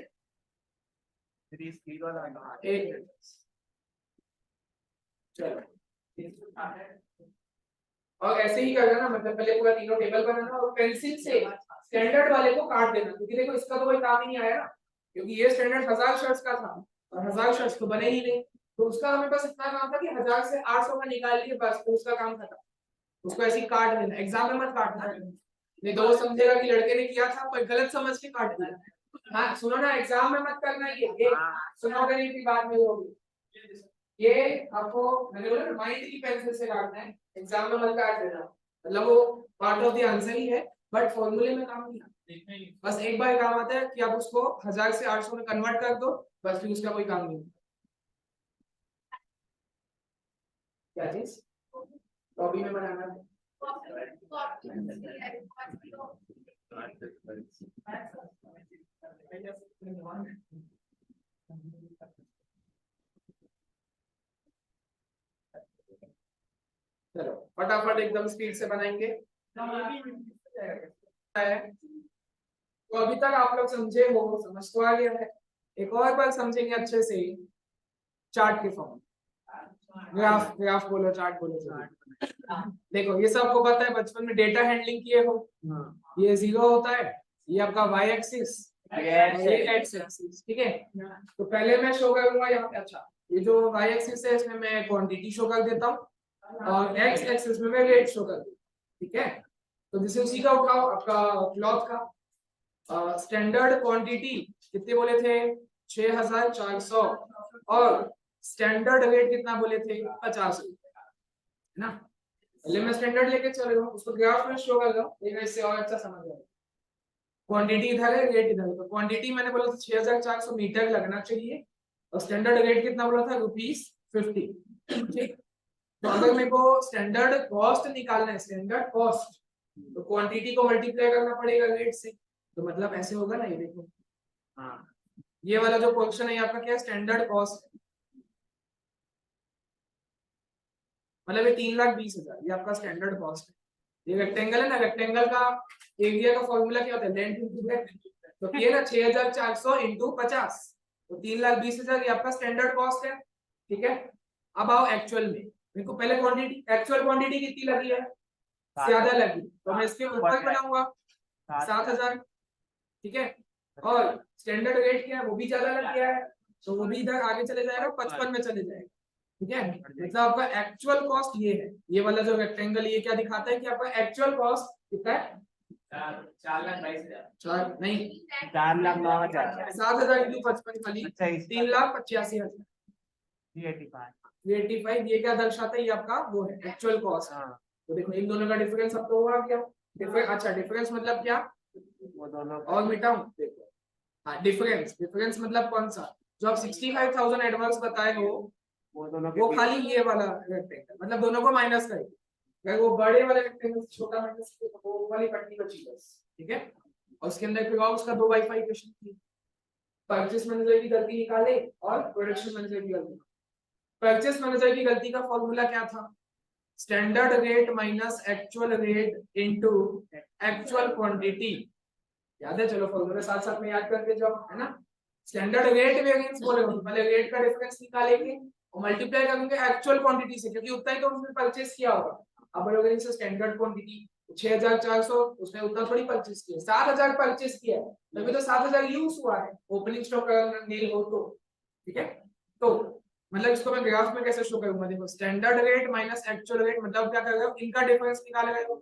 [SPEAKER 1] एक मिनट चलो, और ऐसे ही करना ना, मतलब पहले पूरा तीनों टेबल बनाना और पेंसिल से स्टैंडर्ड वाले को काट देना, क्योंकि देखो इसका तो कोई काम ही नहीं आया ना, क्योंकि ये स्टैंडर्ड 1000 शर्ट्स का था और 1000 शर्ट्स तो बने ही नहीं, तो उसका हमें बस इतना काम था कि 1000 से 800 का निकाल लिए, बस तो उसका काम खत्म, उसको ऐसे ही काट देना, एग्जाम में मत काटना, नहीं तो वो समझेगा कि लड़के ने किया था पर गलत समझ के काट दिया। हाँ सुनो ना, एग्जाम में मत करना ये सुनोगे नहीं फिर बाद में होगी, ये आपको मैंने बोला ना माइंड की पेंसिल से काटना है, एग्जाम में मत काट देना, मतलब वो पार्ट ऑफ द आंसर ही है बट फॉर्मूले में काम नहीं आता, बस एक बार काम आता है कि आप उसको 1000 से 800 में कन्वर्ट कर दो, बस फिर उसका कोई काम नहीं। क्या चीज कॉपी में बनाना है, चलो फटाफट एकदम स्पीड से बनाएंगे। तो अभी तक आप लोग समझे हो, समझ तो आ गया है। एक और बार समझेंगे अच्छे से चार्ट के फॉर्म, ग्राफ ग्राफ बोलो, चार्ट बोलो, चार्ट। देखो ये सब आपको पता है, बचपन में डेटा हैंडलिंग किए हो। ये 0 होता है, ये आपका y एक्सिस, ये x एक्सिस, ठीक है। तो पहले मैं शो करूंगा यहाँ पे, अच्छा ये जो y एक्सिस है इसमें मैं क्वांटिटी शो कर देता हूँ और x एक्सिस में मैं रेट शो कर देता हूँ, ठीक है। तो जैसे उसी का उठाओ आपका क्लॉथ का स्टैंडर्ड क्वांटिटी कितने बोले थे, 6400 और स्टैंडर्ड रेट कितना बोले थे, 50 रुपए, है ना। पहले मैं स्टैंडर्ड लेके चल रहा हूँ, उसको ग्राफ में शो कर रहा हूँ, ये इससे और अच्छा समझ आएगा। क्वांटिटी इधर है, रेट इधर है। तो क्वांटिटी मैंने बोला था 6400 मीटर लगना चाहिए और स्टैंडर्ड रेट कितना बोला था, ₹50, ठीक। तो अगर मेरे को स्टैंडर्ड कॉस्ट निकालना है, स्टैंडर्ड कॉस्ट, तो क्वांटिटी को मल्टीप्लाई करना पड़ेगा रेट से। तो मतलब ऐसे होगा ना, ये देखो, हाँ ये वाला जो पोर्शन है आपका क्या है, स्टैंडर्ड कॉस्ट, मतलब ये 3,20,000 ये आपका स्टैंडर्ड कॉस्ट है। ये रेक्टेंगल है ना, रेक्टेंगल का एरिया का फॉर्मूला क्या होता है, लेंथ इनटू ब्रेड्थ। तो ये ना 6400 इंटू 50, तो 3,20,000 ये आपका स्टैंडर्ड कॉस्ट है, ठीक है। अब आओ एक्चुअल में, मेरे को पहले क्वांटिटी, एक्चुअल क्वांटिटी कितनी लगी है, ज्यादा लगी, तो मैं इसके ऊपर बनाऊंगा 7,000, ठीक है। और स्टैंडर्ड रेट क्या है, वो भी ज्यादा लग गया है, तो वो भी इधर आगे चले जाएगा, 55 में चले जाएगा, ठीक है। मतलब आपका एक्चुअल कॉस्ट ये है, ये वाला जो रेक्टेंगल ये क्या दिखाता है कि आपका एक्चुअल कॉस्ट कितना है, 4,22,000 नहीं
[SPEAKER 2] 4,09,000
[SPEAKER 1] 7,000 इंटू 55 खाली 3,85,000 385। ये क्या दर्शाता है, ये आपका वो है एक्चुअल कॉस्ट। तो देखो इन दोनों का डिफरेंस अब तो हुआ क्या, अच्छा डिफरेंस मतलब क्या,
[SPEAKER 2] वो दोनों
[SPEAKER 1] और मिटाऊं, देखो हाँ डिफरेंस, डिफरेंस मतलब कौन सा, जो आप 65,000 एडवांस बताए हो
[SPEAKER 2] वो दोनों
[SPEAKER 1] वो खाली ये वाला रेक्टेंगल, मतलब दोनों को माइनस करेंगे, अगर वो बड़े वाले रेक्टेंगल से छोटा माइनस किया तो वो वाली पट्टी बची बस, ठीक है। और उसके अंदर फिर और उसका 2/5 इक्वेशन थी, परचेस मैनेजर की गलती निकाले और प्रोडक्शन मैनेजर की गलती। परचेस मैनेजर की गलती का फॉर्मूला क्या था, standard rate minus actual rate into actual quantity, याद है, चलो फॉर्मूला साथ साथ में याद करके जाओ, है ना। स्टैंडर्ड रेट वेरिएंस बोले हो, पहले रेट का डिफरेंस निकालेंगे और मल्टीप्लाई करेंगे एक्चुअल क्वांटिटी से, क्योंकि उतना ही तो उसने परचेस किया होगा। अब बोलोगे इनसे स्टैंडर्ड क्वांटिटी 6400, उसने उतना थोड़ी परचेस किया, 7,000 परचेस किया है, तभी तो 7,000 यूज हुआ है, ओपनिंग स्टॉक नील हो तो, ठीक है। तो मतलब इसको मैं ग्राफ में कैसे शो करूंगा, देखो standard rate minus actual rate, मतलब क्या कर रहे हो, इनका डिफरेंस निकाल रहे हो,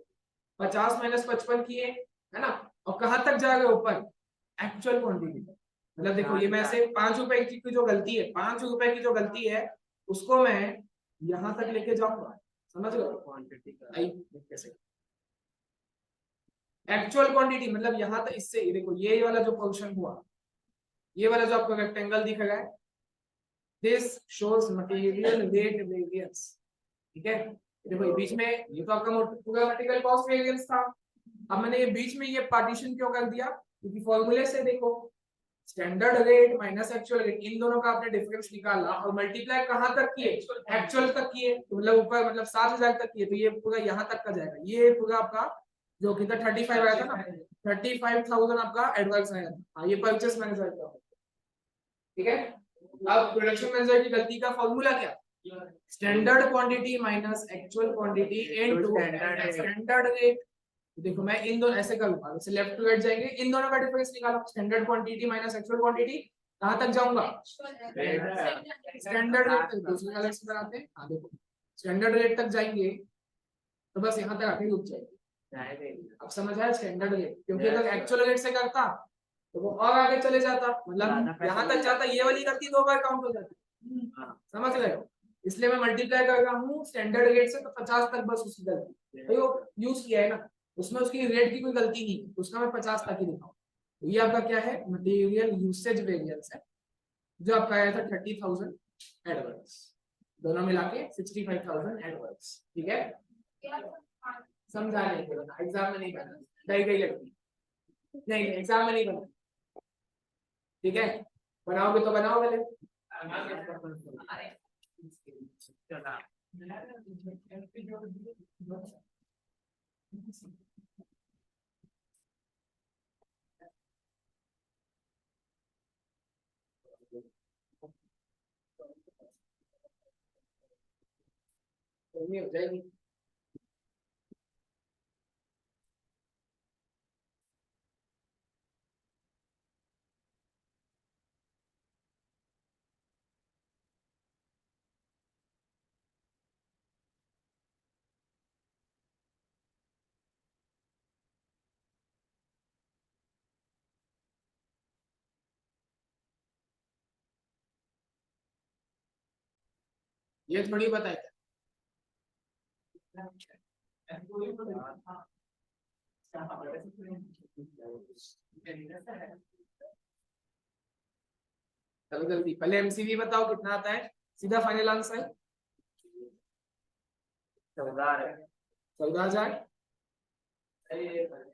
[SPEAKER 1] 50 माइनस 55 किए, है ना। और कहां तक जा रहे हो, ऊपर एक्चुअल क्वांटिटी। मतलब देखो ये मैं ऐसे 5 रुपए की जो गलती है, 5 रुपए की जो गलती है उसको मैं यहां तक लेके जाऊंगा, समझ लो क्वांटिटी का कैसे, एक्चुअल क्वांटिटी मतलब यहां तक, इससे ये देखो ये वाला जो पोर्शन हुआ, ये वाला जो आपको रेक्टेंगल दिख रहा है, this shows material rate variance, ठीक है। देखो ये बीच में ये तो आपका पूरा मटेरियल कॉस्ट वेरिएंस था, अब मैंने ये बीच में ये पार्टीशन क्यों कर दिया, क्योंकि फॉर्मूले से देखो standard rate minus actual rate, इन दोनों का आपने डिफरेंस निकाला और मल्टीप्लाई कहां तक किए, एक्चुअल तक किए, तो मतलब ऊपर मतलब 7,000 तक किए, तो ये पूरा यहां तक का जाएगा, ये पूरा आपका जो कितना 35 आया था ना, 35,000 आपका एडवांस आया था, हाँ ये परचेस मैनेजर का, ठीक है। अब प्रोडक्शन मैनेजर की गलती का फॉर्मूला क्या, standard quantity minus actual quantity into standard rate. देखो मैं इन दोनों ऐसे करूंगा, जैसे लेफ्ट टू राइट जाएंगे, इन दोनों का डिफरेंस निकालो, standard quantity minus actual quantity, कहां तक जाऊंगा, स्टैंडर्ड रेट तक, दूसरे अलग से बनाते हैं, हाँ देखो स्टैंडर्ड रेट तक जाएंगे तो बस यहां तक आके रुक जाएंगे। अब समझ आया स्टैंडर्ड रेट, क्योंकि अगर एक्चुअल रेट से करता तो वो और आगे चले जाता, मतलब यहां तक जाता, ये वाली गलती 2 बार काउंट हो जाती, समझ रहे हो, इसलिए मैं मल्टीप्लाई कर रहा हूँ स्टैंडर्ड रेट से, तो 50 तक बस उसकी गलती, तो वो यूज किया है ना, उसमें उसकी रेट की कोई गलती नहीं, उसका मैं 50 तक ही दिखाऊं। तो ये आपका क्या है, मटेरियल यूसेज वेरिएंस है, जो आपका आया था 30,000 एडवर्स, दोनों मिला के 65,000 एडवर्स, ठीक है। समझाने के लिए, एग्जाम में नहीं बनाना, कहीं कहीं लगती नहीं नहीं, एग्जाम में नहीं बनाना, ठीक है। बनाओगे तो बनाओ पहले। हो जाएगी। ये थोड़ी बताए चलो जल्दी, पहले एमसीवी बताओ कितना आता है, सीधा फाइनल आंसर।
[SPEAKER 2] 14
[SPEAKER 1] 14,000।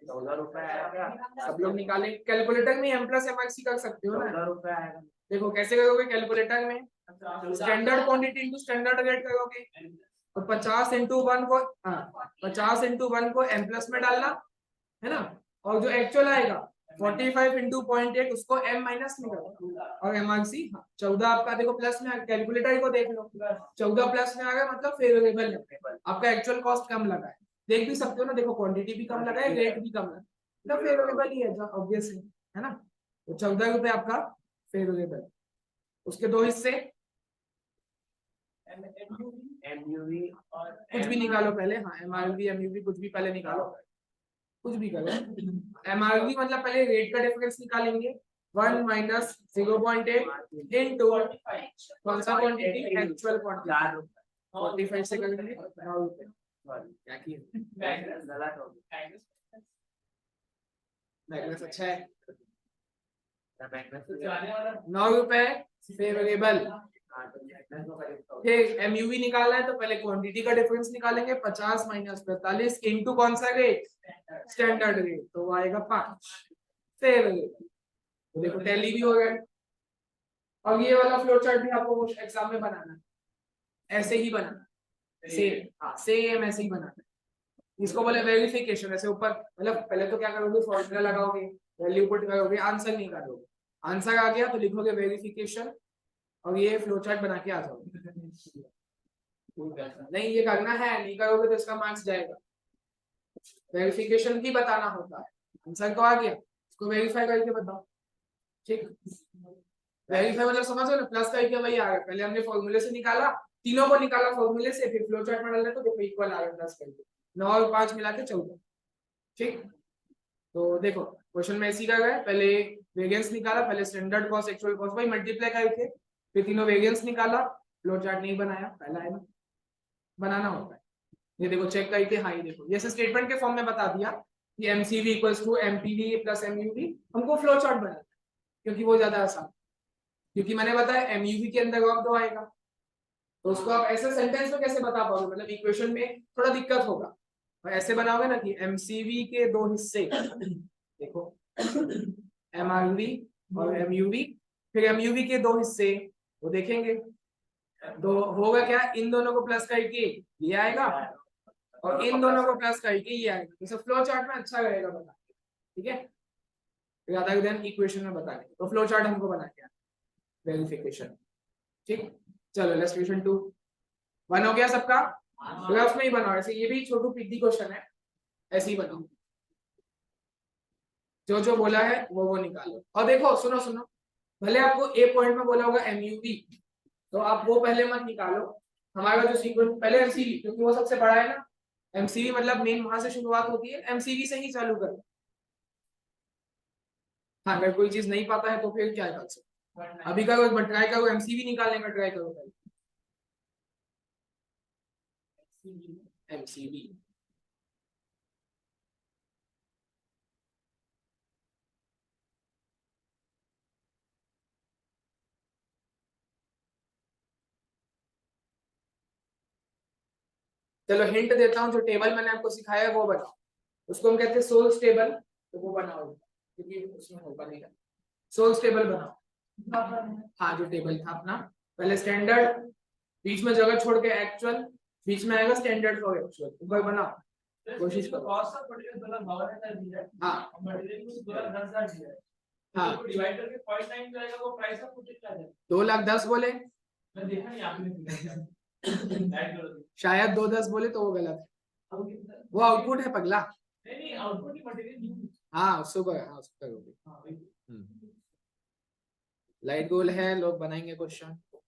[SPEAKER 2] 14 रुपए आएगा।
[SPEAKER 1] सब लोग निकाले, कैलकुलेटर में M plus M R C कर सकते हो ना।
[SPEAKER 2] 14 रुपए आएगा।
[SPEAKER 1] देखो कैसे करोगे कैलकुलेटर में, standard quantity into standard rate करोगे, तो 50 इंटू वन को, हाँ 50 इंटू वन को एम प्लस में डालना है ना, और जो एक्चुअल आएगा 45 इंटू 0.8 उसको एम माइनस में करो, और एम आर सी 14 आपका देखो प्लस में, कैलकुलेटर को देख लो 14 प्लस में आ गया, मतलब फेवरेबल है, आपका एक्चुअल कॉस्ट कम लगा है, देख भी सकते हो ना, देखो क्वांटिटी भी कम लगा है, रेट भी कम लगा है, मतलब फेवरेबल ही है ऑब्वियसली, है ना। तो 14 रुपए आपका फेवरेबल। उसके दो हिस्से,
[SPEAKER 2] एमयूवी
[SPEAKER 1] कुछ भी निकालो पहले, हाँ एमआरवी एमयूवी कुछ भी पहले निकालो, कुछ भी करो। एमआरवी मतलब पहले रेट का डिफरेंस निकालेंगे, 1 माइनस 0.8 इनटू कौन सा क्वांटिटी, एक्चुअल क्वांटिटी, 45 से करेंगे 9 रुपए, क्या किया
[SPEAKER 2] गलत हो गया।
[SPEAKER 1] माइनस अच्छा है, 9 रुपए फेवरेबल। फिर एमयूवी निकालना है तो पहले क्वांटिटी का डिफरेंस निकालेंगे, 50 माइनस 45 इंटू कौन सा रेट, स्टैंडर्ड रेट, तो वो आएगा 5 फेवरेबल। तो देखो टैली भी हो गया। और ये वाला फ्लो चार्ट भी आपको एग्जाम में बनाना है, ऐसे ही बनाना, सेम, हाँ सेम ऐसे ही बनाना है। इसको बोले वेरिफिकेशन, ऐसे ऊपर मतलब पहले तो क्या करोगे, फॉर्मूला लगाओगे, वैल्यू पुट करोगे, आंसर नहीं करोगे, आंसर आ गया तो लिखोगे वेरिफिकेशन, और ये फ्लो चार्ट बना के आ जाओगे। नहीं ये करना है, नहीं करोगे तो इसका मार्क्स जाएगा। वेरिफिकेशन भी बताना होता है, आंसर तो आ गया, इसको वेरीफाई करके बताओ, ठीक। वेरीफाई मतलब समझ रहे हो ना, प्लस करके वही आ गया, पहले हमने फॉर्मूले से निकाला, तीनों को निकाला फॉर्मूले से, फिर फ्लो चार्ट में डालना तो देखो इक्वल आ गया, प्लस करके 9 और 5 मिला के 14, ठीक। तो देखो क्वेश्चन में ऐसी का गया, पहले वेरिएंस निकाला, पहले स्टैंडर्ड कॉस्ट एक्चुअल कॉस्ट भाई मल्टीप्लाई करके, फिर तीनों वेरिएंस निकाला, फ्लो चार्ट नहीं बनाया, पहला है ना, बनाना होता है। ये देखो चेक करके, हाँ ये देखो ये स्टेटमेंट के फॉर्म में बता दिया कि MCV equals to MPV plus MUV, हमको फ्लो चार्ट बनाना है क्योंकि वो ज्यादा आसान, क्योंकि मैंने बताया एमयूवी के अंदर वर्क दो आएगा, तो उसको आप ऐसे सेंटेंस में कैसे बता पाओगे, मतलब इक्वेशन में थोड़ा दिक्कत होगा, और ऐसे बनाओगे ना कि एमसीवी के दो हिस्से, देखो एमआरवी और एमयूवी, फिर एमयूवी के दो हिस्से, वो देखेंगे, तो होगा क्या, इन दोनों को प्लस करके ये आएगा, और इन दोनों को प्लस करके ये आएगा, जैसे फ्लो चार्ट में अच्छा रहेगा बता, ठीक है, ज्यादा ध्यान इक्वेशन में बताने, तो फ्लो चार्ट हमको बना के वेरिफिकेशन, ठीक। चलो लेट्स क्वेश्चन 2, वन हो गया सबका, ग्राफ में ही बनाओ, ऐसे ये भी छोटू पीटी क्वेश्चन है, ऐसे ही बनाओ, जो जो बोला है वो निकालो, और देखो सुनो सुनो, भले आपको ए पॉइंट में बोला होगा एमयूवी, तो आप वो पहले मत निकालो, हमारा जो सीक्वेंस पहले एमसीवी, क्योंकि वो सबसे बड़ा है ना, एमसीवी मतलब मेन वहां से शुरुआत होती है, एमसीवी से ही चालू करो, हाँ अगर कोई चीज नहीं पता है तो फिर क्या कर सकते, अभी का एक बार ट्राई करो, एमसीवी निकालने का ट्राई करो पहले, एमसीवी चलो हिंट देता हूँ, जो टेबल मैंने आपको सिखाया है वो बनाओ, उसको हम कहते हैं सोल्स टेबल, तो वो बनाओ क्योंकि उसमें होगा नहीं। सोल्स टेबल बनाओ। हाँ, जो टेबल था अपना, पहले स्टैंडर्ड, बीच में जगह छोड़ के एक्चुअल, बीच में आएगा स्टैंडर्ड और एक्चुअल, ऊपर बनाओ, कोशिश करो। हाँ हाँ, 2,10,000 बोले, शायद 2,10 बोले तो वो गलत है, वो आउटपुट है पगला। हाँ सुबह, हाँ सुबह लाइट गोल है, लोग बनाएंगे क्वेश्चन।